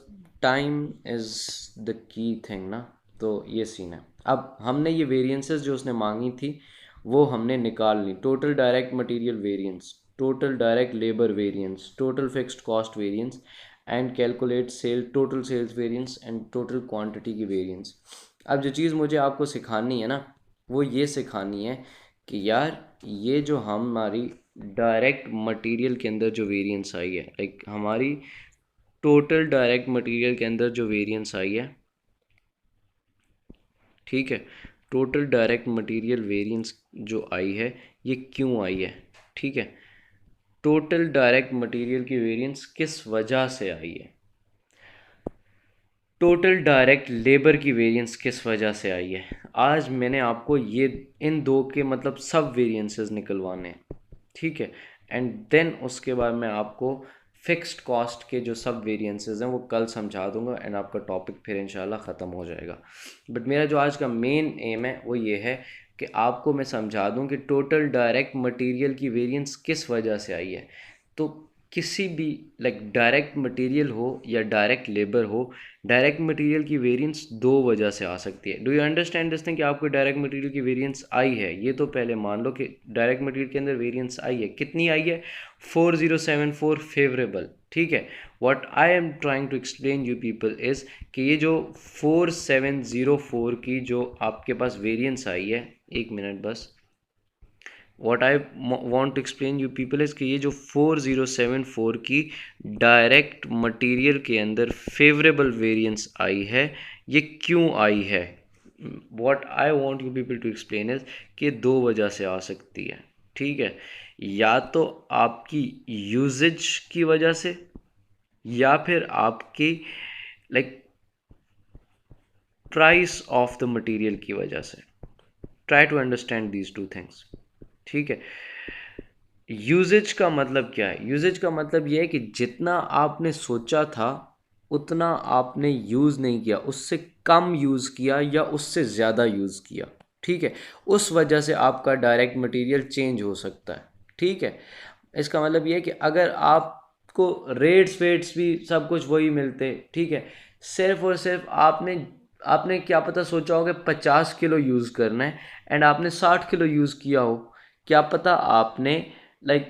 time is the key thing ना। तो ये सीन है। अब हमने ये वेरिएंसेस जो उसने मांगी थी वो हमने निकाल ली, total direct material variance, total direct labour variance, total fixed cost variance, and calculate sale total sales variance and total quantity की वेरिएंस। अब जो चीज़ मुझे आपको सिखानी है ना वो ये सिखानी है कि यार ये जो हमारी डायरेक्ट मटेरियल के अंदर जो वेरिएंस आई है, लाइक हमारी टोटल डायरेक्ट मटेरियल के अंदर जो वेरिएंस आई है, ठीक है, टोटल डायरेक्ट मटेरियल वेरिएंस जो आई है ये क्यों आई है, ठीक है, टोटल डायरेक्ट मटेरियल की वेरिएंस किस वजह से आई है, टोटल डायरेक्ट लेबर की वेरिएंस किस वजह से आई है। आज मैंने आपको ये इन दो के मतलब सब वेरिएंसेस निकलवाने हैं, ठीक है, एंड देन उसके बाद मैं आपको फिक्स्ड कॉस्ट के जो सब वेरिएंसेस हैं वो कल समझा दूंगा एंड आपका टॉपिक फिर इंशाल्लाह ख़त्म हो जाएगा। बट मेरा जो आज का मेन एम है वो ये है कि आपको मैं समझा दूं कि टोटल डायरेक्ट मटेरियल की वेरिएंस किस वजह से आई है। तो किसी भी लाइक डायरेक्ट मटेरियल हो या डायरेक्ट लेबर हो, डायरेक्ट मटेरियल की वेरिएंस दो वजह से आ सकती है। Do you understand this thing कि आपको डायरेक्ट मटेरियल की वेरिएंस आई है, ये तो पहले मान लो कि डायरेक्ट मटेरियल के अंदर वेरिएंस आई है। कितनी आई है? 4074 फेवरेबल, ठीक है। What I am trying to explain you people is कि ये जो 4704 की जो आपके पास वेरिएंस आई है, एक मिनट बस, what I want to explain you people is कि ये जो 4074 की डायरेक्ट मटेरियल के अंदर फेवरेबल वेरिएंस आई है, ये क्यों आई है। What I want you people to explain is कि दो वजह से आ सकती है, ठीक है। या तो आपकी यूजेज की वजह से या फिर आपकी like price of the material की वजह से। Try to understand these two things, ठीक है। यूजेज का मतलब क्या है? यूजेज का मतलब यह है कि जितना आपने सोचा था उतना आपने यूज़ नहीं किया, उससे कम यूज़ किया या उससे ज़्यादा यूज़ किया, ठीक है। उस वजह से आपका डायरेक्ट मटेरियल चेंज हो सकता है, ठीक है। इसका मतलब ये है कि अगर आपको रेट्स वेट्स भी सब कुछ वही मिलते, ठीक है, सिर्फ और सिर्फ आपने आपने क्या पता सोचा हो कि 50 किलो यूज़ करना है एंड आपने 60 किलो यूज़ किया हो। क्या पता आपने लाइक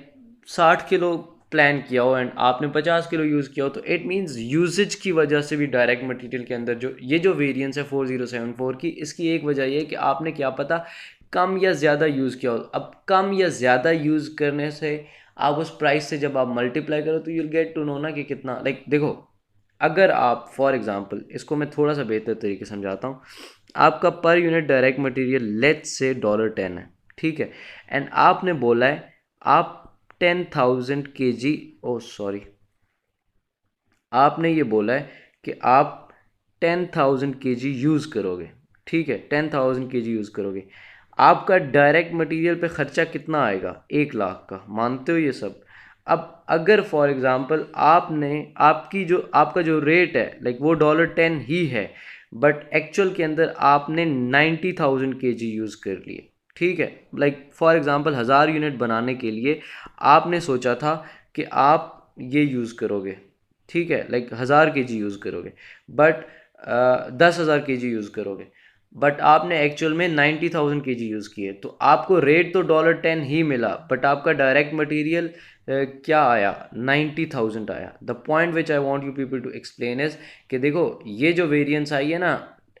60 किलो प्लान किया हो एंड आपने 50 किलो यूज़ किया हो, तो इट मीन्स यूजेज की वजह से भी डायरेक्ट मटेरियल के अंदर जो ये जो वेरिएंस है 4074 की, इसकी एक वजह ये है कि आपने क्या पता कम या ज़्यादा यूज़ किया हो। अब कम या ज़्यादा यूज़ करने से आप उस प्राइस से जब आप मल्टीप्लाई करो तो यूल गेट टू नो ना कि कितना, लाइक देखो, अगर आप फॉर एग्जांपल इसको मैं थोड़ा सा बेहतर तरीके से समझाता हूँ। आपका per unit direct material let's say $10 है, ठीक है, एंड आपने बोला है आप 10,000 kg, ओ सॉरी, आपने ये बोला है कि आप 10,000 kg यूज़ करोगे, ठीक है, 10,000 kg यूज़ करोगे। आपका डायरेक्ट मटेरियल पे ख़र्चा कितना आएगा? 1 लाख का, मानते हो ये सब। अब अगर फॉर एग्ज़ाम्पल आपने आपकी जो आपका जो रेट है लाइक वो $10 ही है, बट एक्चुअल के अंदर आपने 90,000 kg यूज़ कर लिए, ठीक है। लाइक फॉर एग्ज़ाम्पल 1000 यूनिट बनाने के लिए आपने सोचा था कि आप ये यूज़ करोगे, ठीक है, लाइक 1000 kg यूज़ करोगे, बट 10,000 kg यूज़ करोगे। बट आपने एक्चुअल में 90,000 केजी यूज़ किए, तो आपको रेट तो $10 ही मिला, बट आपका डायरेक्ट मटेरियल क्या आया, 90,000 आया। The point which I want you people to explain is कि देखो ये जो वेरिएंस आई है ना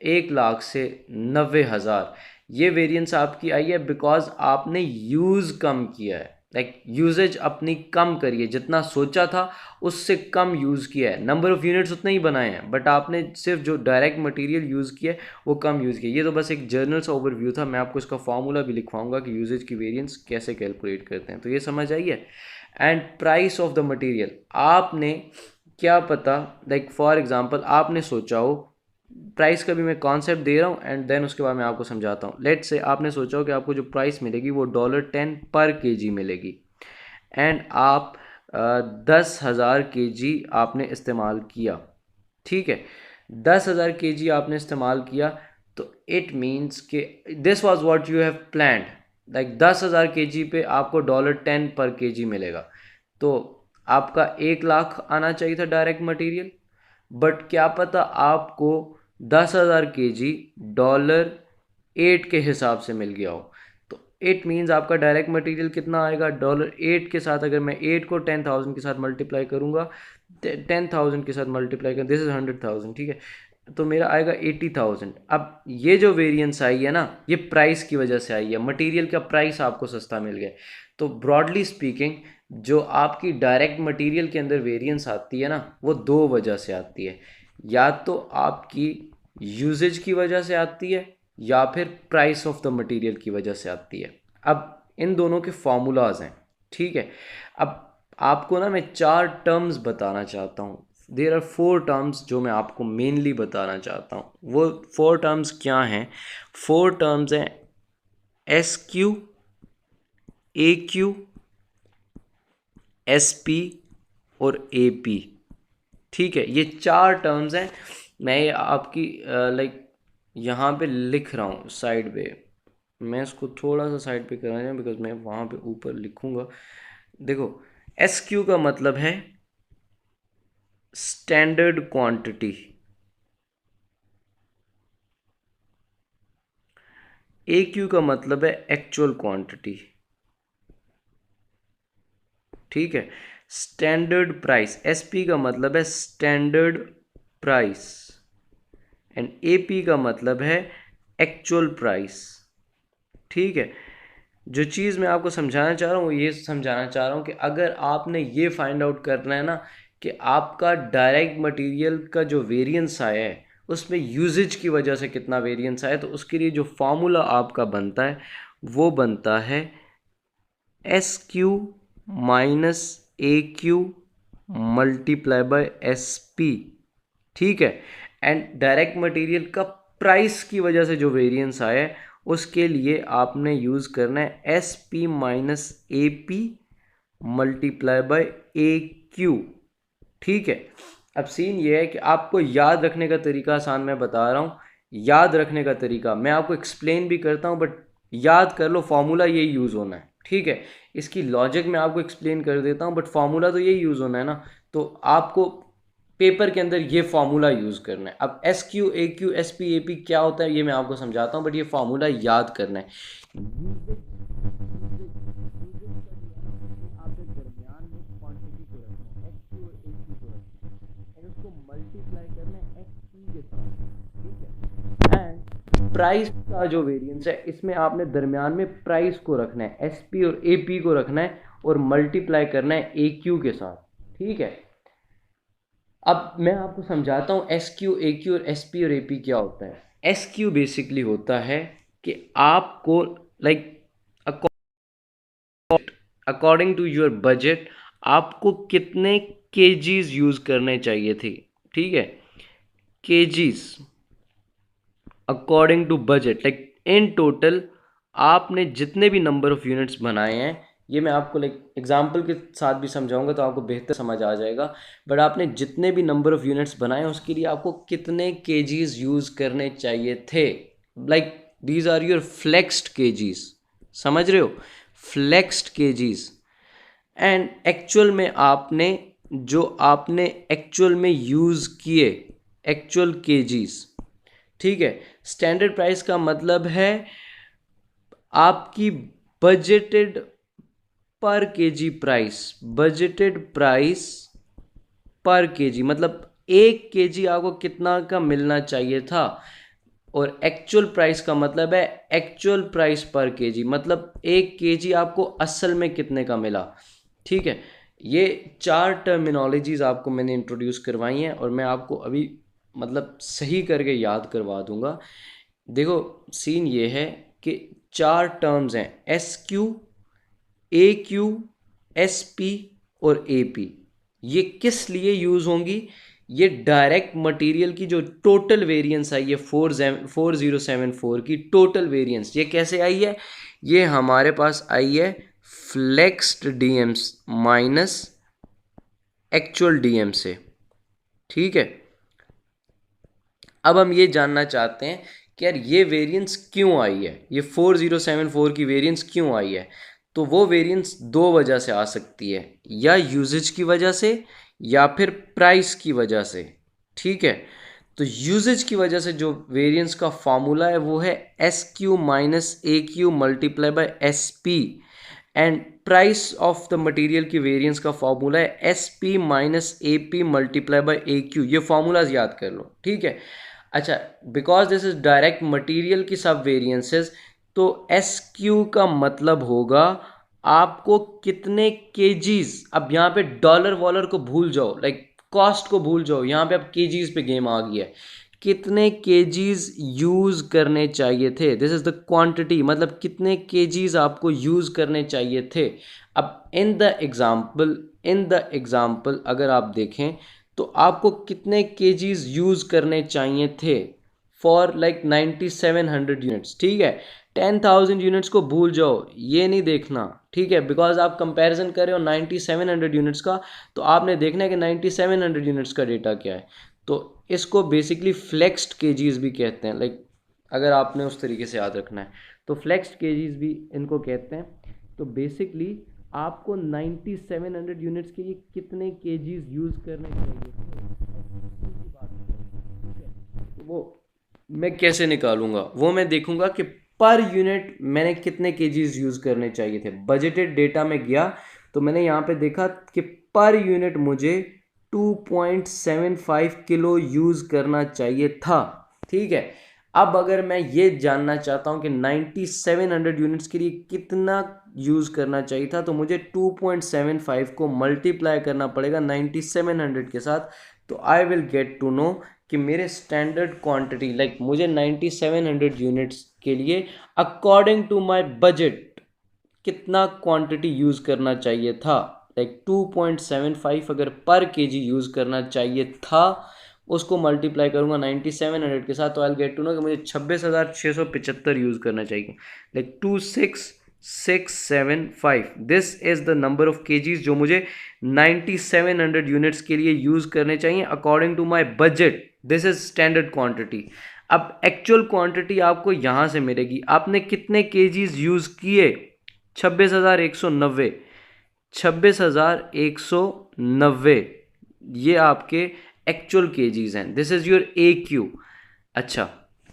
1 लाख से 90,000, ये वेरिएंस आपकी आई है बिकॉज आपने यूज़ कम किया है, लाइक यूजेज अपनी कम करिए, जितना सोचा था उससे कम यूज़ किया है, नंबर ऑफ यूनिट्स उतने ही बनाए हैं, बट आपने सिर्फ जो डायरेक्ट मटेरियल यूज़ किया है वो कम यूज़ किया। ये तो बस एक जर्नल सा ओवरव्यू था, मैं आपको इसका फॉर्मूला भी लिखवाऊंगा कि यूजेज की वेरिएंस कैसे कैलकुलेट करते हैं, तो ये समझ आइए। And price of the material, आपने क्या पता, लाइक फॉर एग्जांपल आपने सोचा हो, प्राइस का भी मैं कॉन्सेप्ट दे रहा हूँ एंड देन उसके बाद मैं आपको समझाता हूँ। लेट से आपने सोचा हो कि आपको जो प्राइस मिलेगी वो $10 पर केजी मिलेगी, एंड आप 10,000 केजी आपने इस्तेमाल किया, ठीक है, 10,000 केजी आपने इस्तेमाल किया, तो इट मीन्स कि this was what you have planned, like 10,000 KG पे आपको $10 पर केजी मिलेगा, तो आपका 1 लाख आना चाहिए था डायरेक्ट मटेरियल, बट क्या पता आपको 10,000 केजी $8 के हिसाब से मिल गया हो, तो इट मीन्स आपका डायरेक्ट मटेरियल कितना आएगा, $8 के साथ, अगर मैं 8 को 10,000 के साथ मल्टीप्लाई करूँगा, 10,000 के साथ मल्टीप्लाई कर, दिस इज 100,000, ठीक है, तो मेरा आएगा 80,000। अब ये जो वेरिएंस आई है ना ये प्राइस की वजह से आई है, मटेरियल का प्राइस आपको सस्ता मिल गया। तो ब्रॉडली स्पीकिंग जो आपकी डायरेक्ट मटेरियल के अंदर वेरिएंस आती है ना वो दो वजह से आती है, या तो आपकी यूजेज की वजह से आती है या फिर प्राइस ऑफ द मटेरियल की वजह से आती है। अब इन दोनों के फॉर्मूलाज हैं, ठीक है। अब आपको ना मैं 4 टर्म्स बताना चाहता हूँ, देर आर 4 टर्म्स जो मैं आपको मेनली बताना चाहता हूँ। वो 4 टर्म्स क्या हैं, 4 टर्म्स हैं SQ, AQ, SP और AP, ठीक है, ये 4 टर्म्स हैं। मैं ये आपकी लाइक यहाँ पे लिख रहा हूँ साइड पे, मैं इसको थोड़ा सा साइड पे करना चाहूँ बिकॉज मैं वहाँ पे ऊपर लिखूँगा। देखो SQ का मतलब है स्टैंडर्ड क्वांटिटी, AQ का मतलब है एक्चुअल क्वांटिटी, ठीक है। स्टैंडर्ड प्राइस, SP का मतलब है स्टैंडर्ड प्राइस, एंड AP का मतलब है एक्चुअल प्राइस, ठीक है। जो चीज़ मैं आपको समझाना चाह रहा हूँ वो ये समझाना चाह रहा हूँ कि अगर आपने ये फाइंड आउट करना है ना कि आपका डायरेक्ट मटेरियल का जो वेरिएंस आया है उसमें यूजेज की वजह से कितना वेरिएंस आया, तो उसके लिए जो फॉर्मूला आपका बनता है वो बनता है SQ minus AQ multiply by SP, ठीक है। एंड डायरेक्ट मटेरियल का प्राइस की वजह से जो वेरिएंस आया है उसके लिए आपने यूज़ करना है SP minus AP multiply by AQ, ठीक है। अब सीन ये है कि आपको याद रखने का तरीका आसान मैं बता रहा हूँ, याद रखने का तरीका मैं आपको एक्सप्लेन भी करता हूँ, बट याद कर लो फॉर्मूला यही यूज़ होना है, ठीक है। इसकी लॉजिक मैं आपको एक्सप्लेन कर देता हूँ बट फॉर्मूला तो यही यूज़ होना है ना, तो आपको पेपर के अंदर ये फार्मूला यूज़ करना है। अब SQ AQ SP AP क्या होता है ये मैं आपको समझाता हूँ, बट ये फार्मूला याद करना है। आपके दरमियान में क्वांटिटी को रखना है, SQ और AQ को रखना है, और उसको मल्टीप्लाई करना है SP के साथ, ठीक है। एंड प्राइस का जो वेरिएंस है इसमें आपने दरमियान में प्राइस को रखना है, SP और AP को रखना है और मल्टीप्लाई करना है AQ के साथ, ठीक है। अब मैं आपको समझाता हूँ SQ AQ और SP और AP क्या होता है। SQ बेसिकली होता है कि आपको like according to your budget आपको कितने केजीज यूज़ करने चाहिए थे, ठीक है, kgs according to budget, like in total आपने जितने भी नंबर ऑफ यूनिट्स बनाए हैं, ये मैं आपको लाइक एग्जांपल के साथ भी समझाऊंगा तो आपको बेहतर समझ आ जाएगा, बट आपने जितने भी नंबर ऑफ यूनिट्स बनाए हैं उसके लिए आपको कितने केजीज यूज़ करने चाहिए थे, like these are your flexed kgs, समझ रहे हो, फ्लेक्स्ड केजीज। एंड एक्चुअल में आपने जो आपने एक्चुअल में यूज़ किए एक्चुअल केजीज, ठीक है, स्टैंडर्ड प्राइस का मतलब है आपकी बजटेड पर केजी प्राइस, बजटेड प्राइस पर केजी, मतलब 1 केजी आपको कितना का मिलना चाहिए था, और एक्चुअल प्राइस का मतलब है एक्चुअल प्राइस पर केजी, मतलब 1 केजी आपको असल में कितने का मिला। ठीक है, ये 4 टर्मिनोलॉजीज आपको मैंने इंट्रोड्यूस करवाई हैं और मैं आपको अभी मतलब सही करके याद करवा दूंगा। देखो सीन ये है कि 4 टर्म्स हैं, एस क्यू, ए क्यू, एस पी और ए पी। ये किस लिए यूज़ होंगी? ये डायरेक्ट मटेरियल की जो टोटल वेरिएंस आई है 4074 की टोटल वेरिएंस, ये कैसे आई है? ये हमारे पास आई है flexed DM minus actual DM से। ठीक है, अब हम ये जानना चाहते हैं कि यार ये वेरिएंस क्यों आई है, ये 4074 की वेरिएंस क्यों आई है। तो वो वेरिएंस 2 वजह से आ सकती है, या यूजेज की वजह से या फिर प्राइस की वजह से। ठीक है, तो यूजेज की वजह से जो वेरिएंस का फॉर्मूला है वो है S Q minus A Q multiply by S P, and price of the material की वेरिएंस का फॉर्मूला है S P minus A P multiply by A Q. ये फॉर्मूलाज याद कर लो। ठीक है, अच्छा, because this is direct material की सब वेरिएंसेस, तो एस क्यू का मतलब होगा आपको कितने केजीज, अब यहाँ पे डॉलर वॉलर को भूल जाओ, लाइक कॉस्ट को भूल जाओ, यहाँ पे अब केजीज पे गेम आ गया है। कितने केजीज यूज करने चाहिए थे, दिस इज द क्वांटिटी, मतलब कितने केजीज आपको यूज करने चाहिए थे। अब इन द एग्जाम्पल अगर आप देखें तो आपको कितने केजीज यूज करने चाहिए थे फॉर लाइक 9700 यूनिट्स। ठीक है, 10,000 यूनिट्स को भूल जाओ, ये नहीं देखना। ठीक है, बिकॉज आप कंपैरिजन कर रहे हो 9700 यूनिट्स का, तो आपने देखना है कि 9700 यूनिट्स का डेटा क्या है। तो इसको बेसिकली फ्लेक्स्ड केजीज भी कहते हैं, लाइक अगर आपने उस तरीके से याद रखना है तो फ्लेक्स्ड केजीज भी इनको कहते हैं। तो बेसिकली आपको 9700 यूनिट्स के लिए कितने केजीज यूज़ करने चाहिए थे, वो मैं कैसे निकालूंगा, वो मैं देखूंगा कि पर यूनिट मैंने कितने केजीज यूज़ करने चाहिए थे। बजटेड डेटा में गया तो मैंने यहाँ पे देखा कि पर यूनिट मुझे 2.75 किलो यूज़ करना चाहिए था। ठीक है, अब अगर मैं ये जानना चाहता हूँ कि 9700 यूनिट्स के लिए कितना यूज़ करना चाहिए था, तो मुझे 2.75 को मल्टीप्लाई करना पड़ेगा 9700 के साथ। तो I will get to know कि मेरे स्टैंडर्ड क्वांटिटी, लाइक मुझे 9700 यूनिट्स के लिए अकॉर्डिंग टू माय बजट कितना क्वांटिटी यूज़ करना चाहिए था। लाइक 2.75 अगर पर केजी यूज़ करना चाहिए था, उसको मल्टीप्लाई करूँगा 9700 के साथ, तो आई गेट टू नो कि मुझे 26,675 यूज़ करना चाहिए। Like 26675, this is the number of kgs जो मुझे 9700 यूनिट्स के लिए यूज़ करने चाहिए according to my budget. This is standard quantity. अब एक्चुअल क्वांटिटी आपको यहाँ से मिलेगी, आपने कितने केजीज यूज़ किए, 26,190, 26,190, ये आपके एक्चुअल केजीज हैं। This is your A Q. अच्छा,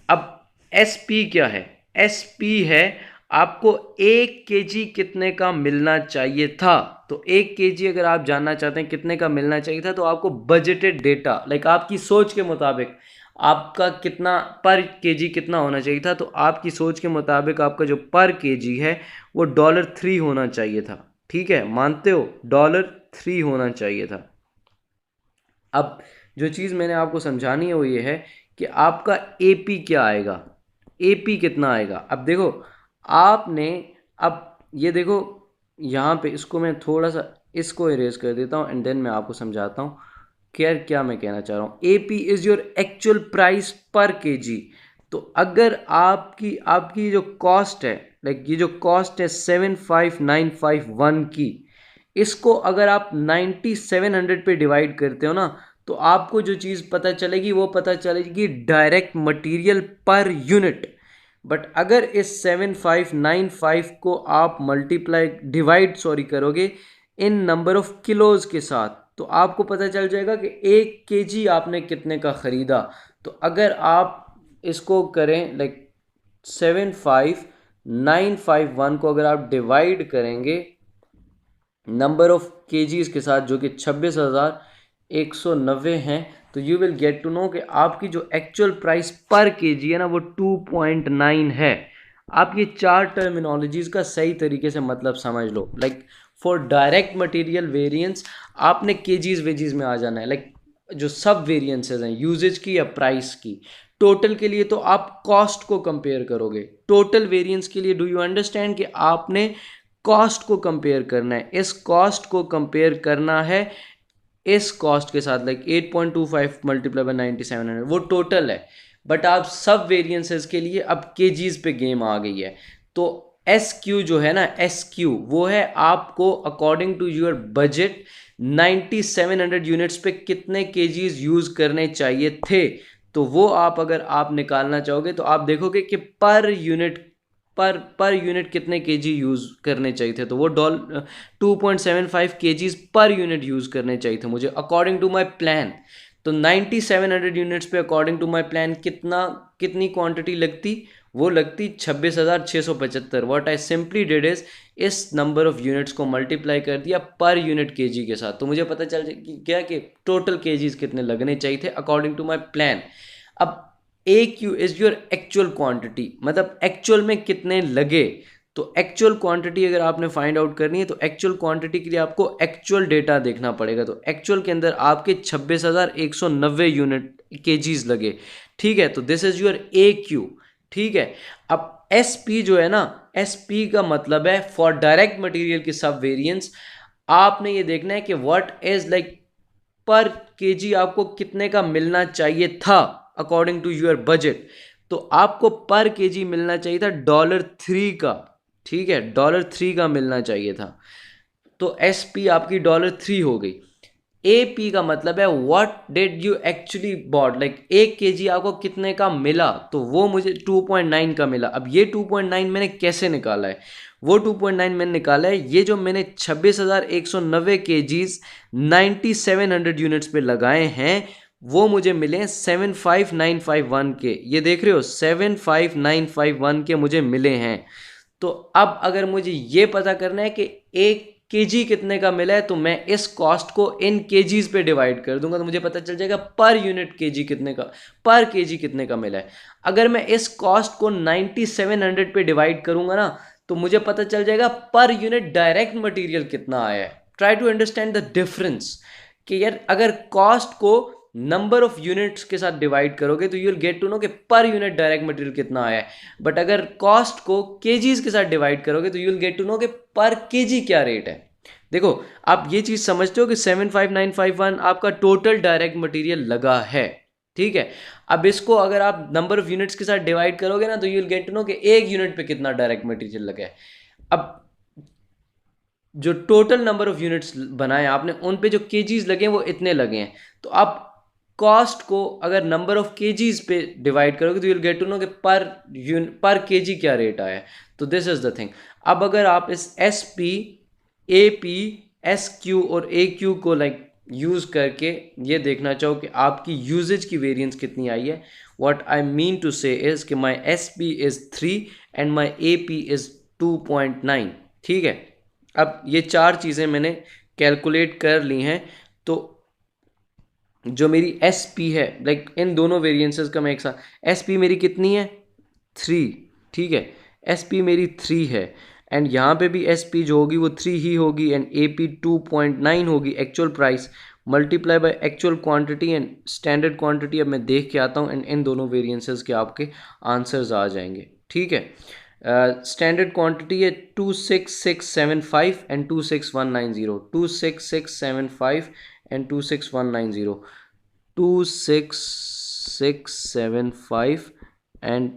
अब एस पी क्या है? एस पी है आपको 1 केजी कितने का मिलना चाहिए था। तो 1 केजी अगर आप जानना चाहते हैं कितने का मिलना चाहिए था, तो आपको बजटेड डेटा, लाइक आपकी सोच के मुताबिक आपका कितना पर केजी कितना होना चाहिए था, तो आपकी सोच के मुताबिक आपका जो पर केजी है वो $3 होना चाहिए था। ठीक है, मानते हो? $3 होना चाहिए था। अब जो चीज़ मैंने आपको समझानी है वो ये है कि आपका एपी क्या आएगा, एपी कितना आएगा। अब देखो आपने, अब ये देखो यहाँ पे, इसको मैं थोड़ा सा इसको इरेज कर देता हूँ एंड देन मैं आपको समझाता हूँ क्या मैं कहना चाह रहा हूँ। AP is your actual price पर केजी। तो अगर आपकी आपकी जो कॉस्ट है, लाइक ये जो कॉस्ट है 75951 की, इसको अगर आप 9700 पे डिवाइड करते हो ना, तो आपको जो चीज़ पता चलेगी वो पता चलेगी direct material per unit. But अगर इस 7595 को आप डिवाइड करोगे इन नंबर ऑफ किलोज के साथ, तो आपको पता चल जाएगा कि 1 केजी आपने कितने का ख़रीदा। तो अगर आप इसको करें लाइक 75951 को अगर आप डिवाइड करेंगे नंबर ऑफ केजीज के साथ जो कि 26,190 हैं, तो you will get to know कि आपकी जो एक्चुअल प्राइस पर केजी है ना वो 2.9 है। आप ये चार टर्मिनोलॉजीज का सही तरीके से मतलब समझ लो। Like for direct material variance आपने केजीज वेजीज में आ जाना है। लाइक जो सब वेरिएंसेस हैं यूजेज की या प्राइस की। टोटल के लिए तो आप कॉस्ट को कंपेयर करोगे। टोटल वेरिएंस के लिए डू यू अंडरस्टैंड कि आपने कॉस्ट को कंपेयर करना है। इस कॉस्ट को कंपेयर करना है इस कॉस्ट के साथ। लाइक 8.25 मल्टीप्लाई बाय 9700 वो टोटल है। बट आप सब वेरिएंसेस के लिए अब केजीज पे गेम आ गई है। तो एस क्यू जो है ना, एस क्यू वो है आपको according to your budget 9700 units पे कितने केजीज यूज करने चाहिए थे। तो वो आप अगर आप निकालना चाहोगे तो आप देखोगे कि पर यूनिट कितने केजी यूज करने चाहिए थे। तो वो 2.75 केजीज पर यूनिट यूज करने चाहिए थे मुझे अकॉर्डिंग टू माय प्लान। तो 9700 यूनिट्स पे अकॉर्डिंग टू माय प्लान कितनी क्वांटिटी लगती, वो लगती 26,675। What I simply did is इस नंबर ऑफ यूनिट्स को मल्टीप्लाई कर दिया पर यूनिट केजी के साथ। तो मुझे पता चल गया कि टोटल केजीज कितने लगने चाहिए थे अकॉर्डिंग टू माय प्लान। अब A Q is your actual quantity, मतलब एक्चुअल में कितने लगे। तो एक्चुअल क्वांटिटी अगर आपने फाइंड आउट करनी है तो एक्चुअल क्वांटिटी के लिए आपको एक्चुअल डेटा देखना पड़ेगा। तो एक्चुअल के अंदर आपके 26,190 यूनिट केजीज लगे। ठीक है, तो this is your A Q. ठीक है, अब एस पी जो है ना, एस पी का मतलब है फॉर डायरेक्ट मटेरियल की सब वेरिएंस। आपने ये देखना है कि व्हाट इज लाइक पर केजी आपको कितने का मिलना चाहिए था अकॉर्डिंग टू योर बजट। तो आपको पर केजी मिलना चाहिए था $3 का। ठीक है, $3 का मिलना चाहिए था। तो एस पी आपकी $3 हो गई। ए पी का मतलब है what did you actually bot, like 1 KG आपको कितने का मिला। तो वो मुझे 2.9 का मिला। अब ये 2.9 मैंने कैसे निकाला है, वो 2.9 मैंने निकाला है ये जो मैंने 26,190 केजीज 9700 यूनिट्स पे लगाए हैं वो मुझे मिले 75951 के। ये देख रहे हो 75951 के मुझे मिले हैं। तो अब अगर मुझे ये पता करना है कि 1 केजी कितने का मिला है तो मैं इस कॉस्ट को इन केजीज पे डिवाइड कर दूंगा तो मुझे पता चल जाएगा पर यूनिट केजी कितने का, पर केजी कितने का मिला है। अगर मैं इस कॉस्ट को 9700 पे डिवाइड करूंगा ना तो मुझे पता चल जाएगा पर यूनिट डायरेक्ट मटेरियल कितना आया है। Try to understand the difference कि यार अगर कॉस्ट को नंबर ऑफ यूनिट्स के साथ डिवाइड करोगे तो you will get to know कि पर यूनिट डायरेक्ट मटेरियल कितना आया है। बट अगर कॉस्ट को केजीज के साथ डिवाइड करोगे तो you will get to know कि पर केजी क्या रेट है। देखो आप ये चीज समझते हो कि 75951 आपका टोटल डायरेक्ट मटेरियल लगा है। ठीक है, अब इसको अगर आप नंबर ऑफ यूनिट्स के साथ डिवाइड करोगे ना तो you will get to know कि 1 यूनिट पे कितना डायरेक्ट मटेरियल लगा है। अब जो टोटल नंबर ऑफ यूनिट्स बनाए आपने उन पे जो केजीज लगे हैं वो इतने लगे हैं। तो आप कॉस्ट को अगर नंबर ऑफ केजीज पे डिवाइड करोगे तो you will get to know कि पर केजी क्या रेट आया है। तो दिस इज द थिंग। अब अगर आप इस एस पी, ए पी, एस क्यू और ए क्यू को लाइक यूज़ करके ये देखना चाहो कि आपकी यूजेज की वेरिएंस कितनी आई है, what I mean to say is कि my S P is 3 and my A P is 2.9। ठीक है, अब ये चार चीज़ें मैंने कैलकुलेट कर ली हैं। तो जो मेरी एस पी है लाइक इन दोनों वेरिएंसेस का मैं एक साथ, एस पी मेरी कितनी है 3। ठीक है, एस पी मेरी 3 है एंड यहाँ पे भी एस पी जो होगी वो 3 ही होगी एंड ए पी 2.9 होगी actual price multiply by actual quantity and standard quantity. अब मैं देख के आता हूँ एंड इन दोनों वेरिएंसेस के आपके आंसर्स आ जाएंगे। ठीक है, स्टैंडर्ड क्वांटिटी है 26675 एंड 26190, 26675 एंड 26190, 26675 एंड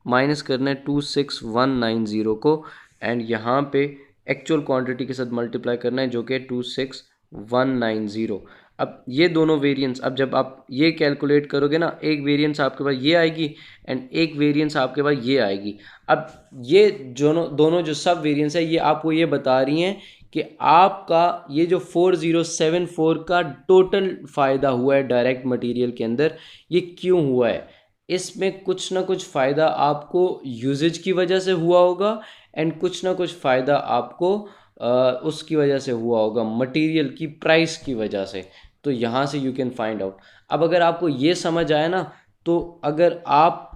माइनस करना है 26190 को एंड यहाँ पे एक्चुअल क्वांटिटी के साथ मल्टीप्लाई करना है जो कि 26190। अब ये दोनों वेरिएंस, अब जब आप ये कैलकुलेट करोगे ना एक वेरिएंस आपके पास ये आएगी एंड एक वेरिएंस आपके पास ये आएगी। अब ये दोनों जो सब वेरिएंस है ये आपको ये बता रही हैं कि आपका ये जो 4074 का टोटल फ़ायदा हुआ है डायरेक्ट मटेरियल के अंदर ये क्यों हुआ है। इसमें कुछ ना कुछ फ़ायदा आपको यूजेज की वजह से हुआ होगा एंड कुछ ना कुछ फ़ायदा आपको उसकी वजह से हुआ होगा, मटेरियल की प्राइस की वजह से। तो यहाँ से यू कैन फाइंड आउट। अब अगर आपको ये समझ आया ना, तो अगर आप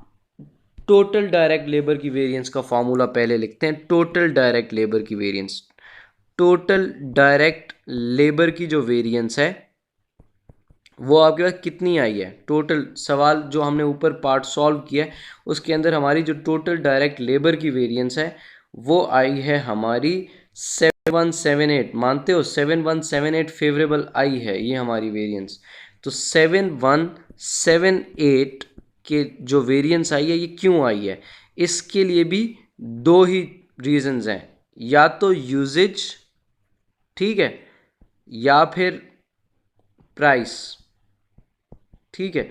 टोटल डायरेक्ट लेबर की वेरिएंस का फॉर्मूला पहले लिखते हैं। टोटल डायरेक्ट लेबर की वेरिएंस, टोटल डायरेक्ट लेबर की जो वेरिएंस है वो आपके पास कितनी आई है। टोटल सवाल जो हमने ऊपर पार्ट सॉल्व किया है उसके अंदर हमारी जो टोटल डायरेक्ट लेबर की वेरिएंस है वो आई है हमारी 7178। मानते हो 7178 फेवरेबल आई है ये हमारी वेरिएंस। तो 7178 के जो वेरिएंस आई है ये क्यों आई है, इसके लिए भी दो ही रीजंस हैं, या तो यूजेज, ठीक है, या फिर प्राइस, ठीक है।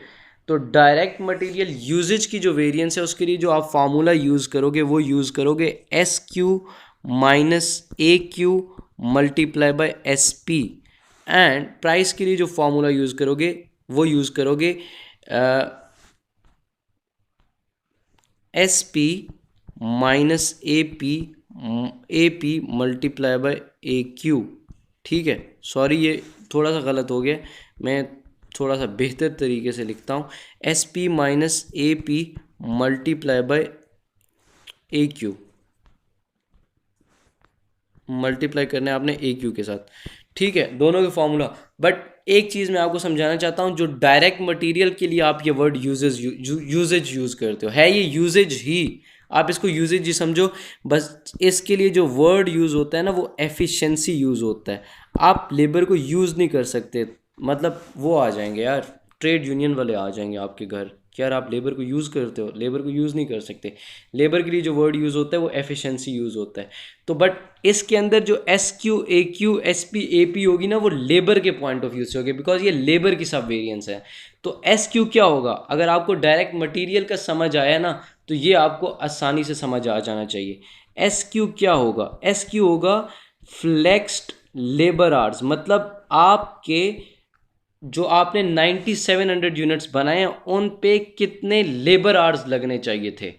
तो डायरेक्ट मटेरियल यूजेज की जो वेरिएंस है उसके लिए जो आप फार्मूला यूज़ करोगे वो यूज़ करोगे S Q minus A Q multiply by S P. And price के लिए जो फार्मूला यूज़ करोगे वो यूज़ करोगे S P minus A P multiply by A Q, ठीक है। सॉरी ये थोड़ा सा गलत हो गया, मैं थोड़ा सा बेहतर तरीके से लिखता हूँ। S P minus A P multiply by A Q, multiply करना है आपने ए क्यू के साथ, ठीक है, दोनों के फॉर्मूला। बट एक चीज़ मैं आपको समझाना चाहता हूँ, जो डायरेक्ट मटेरियल के लिए आप ये वर्ड यूजेज यूज़ करते हो, है ये यूजेज ही, आप इसको यूजेज ही समझो। बस इसके लिए जो वर्ड यूज़ होता है ना वो एफिशिएंसी यूज़ होता है। आप लेबर को यूज़ नहीं कर सकते, मतलब वो आ जाएंगे यार, ट्रेड यूनियन वाले आ जाएंगे आपके घर कि यार आप लेबर को यूज़ करते हो, लेबर को यूज़ नहीं कर सकते। लेबर के लिए जो वर्ड यूज़ होता है वो एफिशिएंसी यूज़ होता है। तो बट इसके अंदर जो S Q A Q S P A P होगी ना वो लेबर के पॉइंट ऑफ व्यू से होगी, बिकॉज ये लेबर की सब वेरिएंस है। तो एस क्यू क्या होगा, अगर आपको डायरेक्ट मटेरियल का समझ आया ना तो ये आपको आसानी से समझ आ जाना चाहिए। एस क्यू क्या होगा, एस क्यू होगा फ्लेक्स्ड लेबर आवर्स, मतलब आपके जो आपने 9700 यूनिट्स बनाए हैं उन पे कितने लेबर आवर्स लगने चाहिए थे।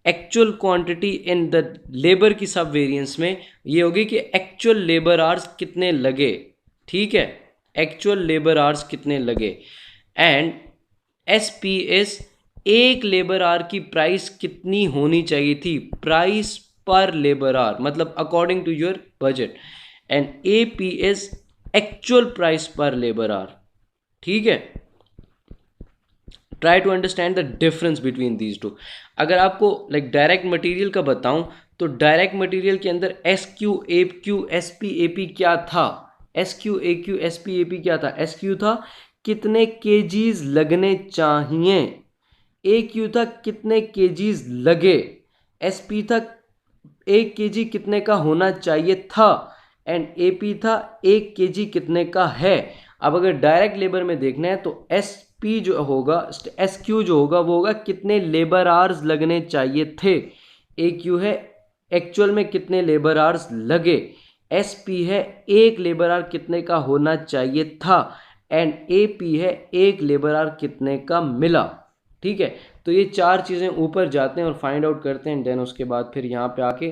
Actual quantity in the labour की सब वेरिएंस में ये होगी कि एक्चुअल लेबर आवर्स कितने लगे, ठीक है, एक्चुअल लेबर आवर्स कितने लगे। एंड एस पी एस, एक लेबर आवर की प्राइस कितनी होनी चाहिए थी, प्राइस पर लेबर आवर, मतलब according to your budget. And A P S, actual price per labour hour, ठीक है। Try to understand the difference between these two. अगर आपको लाइक डायरेक्ट मटेरियल का बताऊं तो डायरेक्ट मटेरियल के अंदर S Q A Q S P A P क्या था, S Q A Q S P A P क्या था, एस क्यू था कितने केजीज लगने चाहिए, ए क्यू था कितने केजीज लगे, एस पी था एक केजी कितने का होना चाहिए था, एंड ए पी था एक केजी कितने का है। अब अगर डायरेक्ट लेबर में देखना है तो एस पी जो होगा, एस क्यू जो होगा वो होगा कितने लेबर आवर्स लगने चाहिए थे, ए क्यू है एक्चुअल में कितने लेबर आवर्स लगे, एस पी है एक लेबर आवर कितने का होना चाहिए था, एंड ए पी है एक लेबर आवर कितने का मिला, ठीक है। तो ये चार चीज़ें ऊपर जाते हैं और फाइंड आउट करते हैं, देन उसके बाद फिर यहाँ पे आके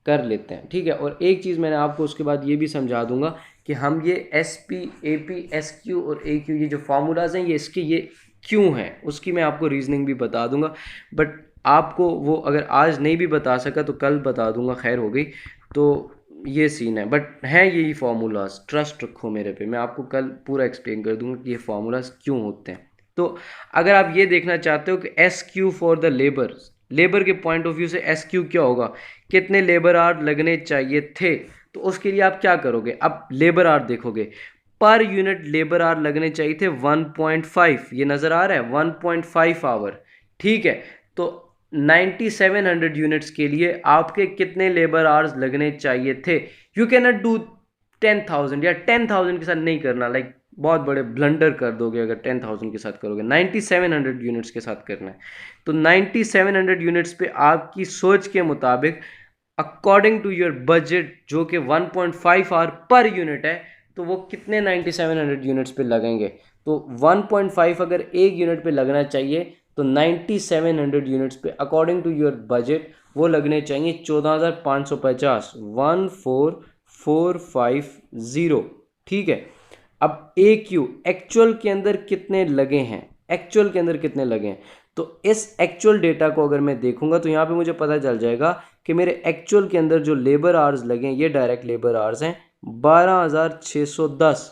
कर लेते हैं, ठीक है। और एक चीज़ मैंने आपको उसके बाद ये भी समझा दूंगा कि हम ये S P A P S Q और ए क्यू ये जो फार्मूलाज हैं ये इसके ये क्यों हैं, उसकी मैं आपको रीजनिंग भी बता दूंगा। बट आपको वो अगर आज नहीं भी बता सका तो कल बता दूंगा, खैर हो गई। तो ये सीन है, बट हैं यही फार्मूलाज, ट्रस्ट रखो मेरे पे, मैं आपको कल पूरा एक्सप्लेन कर दूंगा कि ये फार्मूलाज क्यों होते हैं। तो अगर आप ये देखना चाहते हो कि S Q for the labour, labour के पॉइंट ऑफ व्यू से एस क्यू क्या होगा, कितने लेबर आवर लगने चाहिए थे, तो उसके लिए आप क्या करोगे, अब लेबर आवर देखोगे, पर यूनिट लेबर आवर लगने चाहिए थे 1.5, ये नज़र आ रहा है 1.5 आवर, ठीक है। तो 9700 यूनिट्स के लिए आपके कितने लेबर आवर्स लगने चाहिए थे। यू कैन नॉट डू 10,000 या 10,000 के साथ नहीं करना, लाइक बहुत बड़े ब्लंडर कर दोगे अगर 10,000 के साथ करोगे, 9700 यूनिट्स के साथ करना है। तो 9700 यूनिट्स पे आपकी सोच के मुताबिक अकॉर्डिंग टू योर बजट जो कि 1.5 आवर पर यूनिट है, तो वो कितने 9700 यूनिट्स पे लगेंगे। तो 1.5 अगर एक यूनिट पे लगना चाहिए तो 9700 यूनिट्स पे अकॉर्डिंग टू योर बजट वो लगने चाहिए 14,550, 14450। ठीक है, अब ए क्यू एक्चुअल के अंदर कितने लगे हैं, एक्चुअल के अंदर कितने लगे हैं, तो इस एक्चुअल डेटा को अगर मैं देखूंगा तो यहाँ पे मुझे पता चल जाएगा कि मेरे एक्चुअल के अंदर जो लेबर आवर्स लगे हैं ये डायरेक्ट लेबर आवर्स हैं 12,610,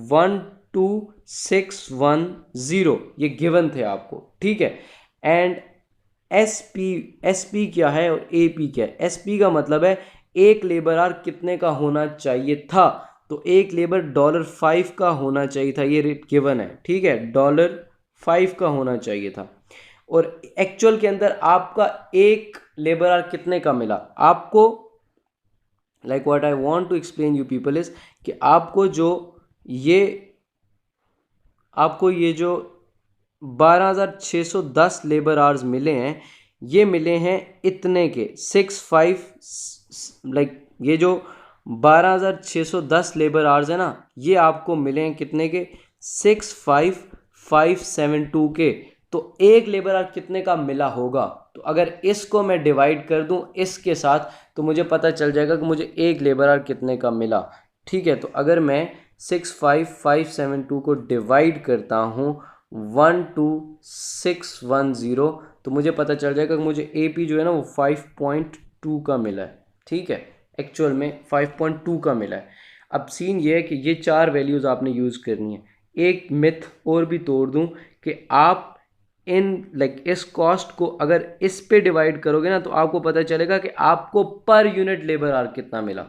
12610, ये गिवन थे आपको। ठीक है, एंड एस पी क्या है और ए पी क्या है। एस पी का मतलब है एक लेबर आवर कितने का होना चाहिए था, तो एक लेबर $5 का होना चाहिए था, ये रेट गिवन है। ठीक है, $5 का होना चाहिए था, और एक्चुअल के अंदर आपका एक लेबर आवर कितने का मिला आपको। Like what I want to explain you people is कि आपको ये जो 12,610 लेबर आवर्स मिले हैं, ये मिले हैं इतने के 65, लाइक ये जो 12,610 लेबर आवर्स है ना, ये आपको मिले हैं कितने के, 65,572 के। तो एक लेबर आवर कितने का मिला होगा, तो अगर इसको मैं डिवाइड कर दूं इसके साथ तो मुझे पता चल जाएगा कि मुझे एक लेबर आवर कितने का मिला। ठीक है, तो अगर मैं 65,572 को डिवाइड करता हूँ 12610, तो मुझे पता चल जाएगा कि मुझे ए पी जो है ना वो 5.2 का मिला है। ठीक है, एक्चुअल में 5.2 का मिला है। अब सीन ये है कि ये चार वैल्यूज़ आपने यूज़ करनी है। एक मिथ और भी तोड़ दूं कि आप इस कॉस्ट को अगर इस पे डिवाइड करोगे ना तो आपको पता चलेगा कि आपको पर यूनिट लेबर आवर कितना मिला।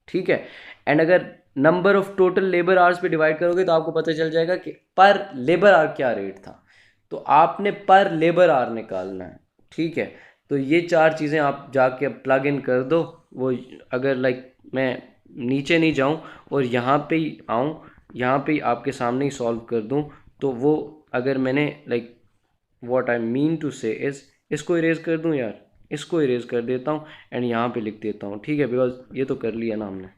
ठीक है, एंड अगर number of total labour hours पे डिवाइड करोगे तो आपको पता चल जाएगा कि पर लेबर आवर क्या रेट था। तो आपने पर लेबर आवर निकालना है। ठीक है, तो ये चार चीज़ें आप जाके प्लग इन कर दो। वो अगर मैं नीचे नहीं जाऊं और यहाँ पे ही आऊँ, यहाँ पे ही आपके सामने ही सॉल्व कर दूं, तो वो अगर मैंने what I mean to say is, इसको इरेज कर दूं यार, इसको इरेज कर देता हूँ एंड यहाँ पे लिख देता हूँ। ठीक है, बिकॉज ये तो कर लिया ना हमने।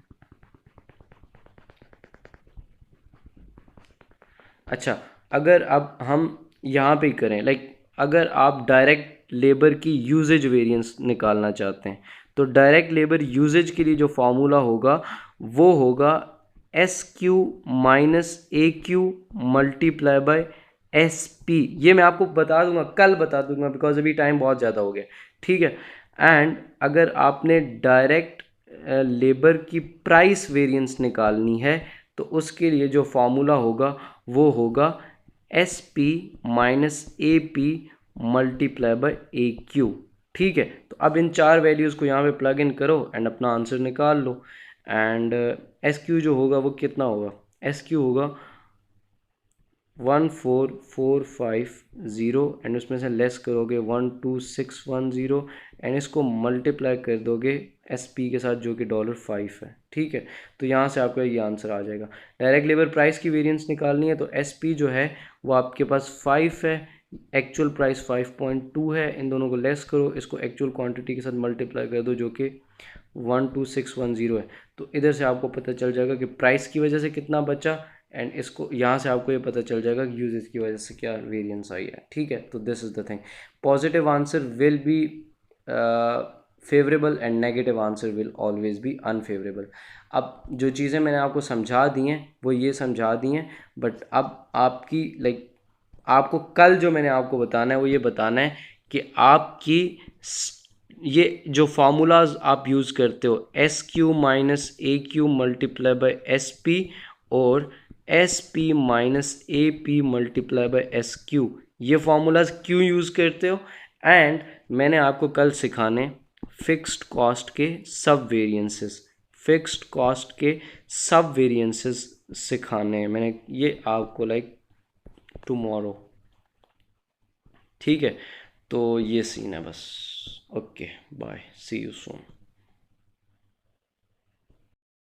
अच्छा, अगर अब हम यहाँ पे करें अगर आप डायरेक्ट लेबर की यूजेज वेरिएंस निकालना चाहते हैं तो डायरेक्ट लेबर यूजेज के लिए जो फार्मूला होगा वो होगा S Q minus A Q multiply by S P. ये मैं आपको बता दूंगा, कल बता दूंगा, बिकॉज अभी टाइम बहुत ज़्यादा हो गया। ठीक है, एंड अगर आपने डायरेक्ट लेबर की प्राइस वेरिएंस निकालनी है तो उसके लिए जो फार्मूला होगा वो होगा S P minus A P multiply by A Q. ठीक है, तो अब इन चार वैल्यूज़ को यहाँ पे प्लग इन करो एंड अपना आंसर निकाल लो। एंड एस क्यू जो होगा वो कितना होगा, एस क्यू होगा 14450 एंड उसमें से लेस करोगे 12610 एंड इसको मल्टीप्लाई कर दोगे एस पी के साथ जो कि $5 है। ठीक है, तो यहाँ से आपका ये आंसर आ जाएगा। डायरेक्ट लेबर प्राइस की वेरिएंस निकालनी है तो एस पी जो है वो आपके पास 5 है, एक्चुअल प्राइस 5.2 है, इन दोनों को लेस करो, इसको एक्चुअल क्वांटिटी के साथ मल्टीप्लाई कर दो जो कि 12610 है। तो इधर से आपको पता चल जाएगा कि प्राइस की वजह से कितना बचा एंड इसको यहाँ से आपको ये पता चल जाएगा कि यूजेज की वजह से क्या वेरिएंस आई है। ठीक है, तो this is the thing, positive answer will be favourable and negative answer will always be unfavourable. अब जो चीज़ें मैंने आपको समझा दी हैं वो ये समझा दी हैं, बट अब आपकी आपको कल जो मैंने आपको बताना है वो ये बताना है कि आपकी ये जो फार्मूलाज आप यूज़ करते हो S Q minus A Q multiply by S P और S P minus A P multiply by S Q, ये फार्मूलाज क्यों यूज़ करते हो। एंड मैंने आपको कल सिखाने फिक्स्ड कॉस्ट के सब वेरिएंसेस, फिक्स्ड कॉस्ट के सब वेरिएंसेस सिखाने हैं मैंने, ये आपको टुमारो। ठीक है, तो ये सीन है बस। Okay bye, see you soon.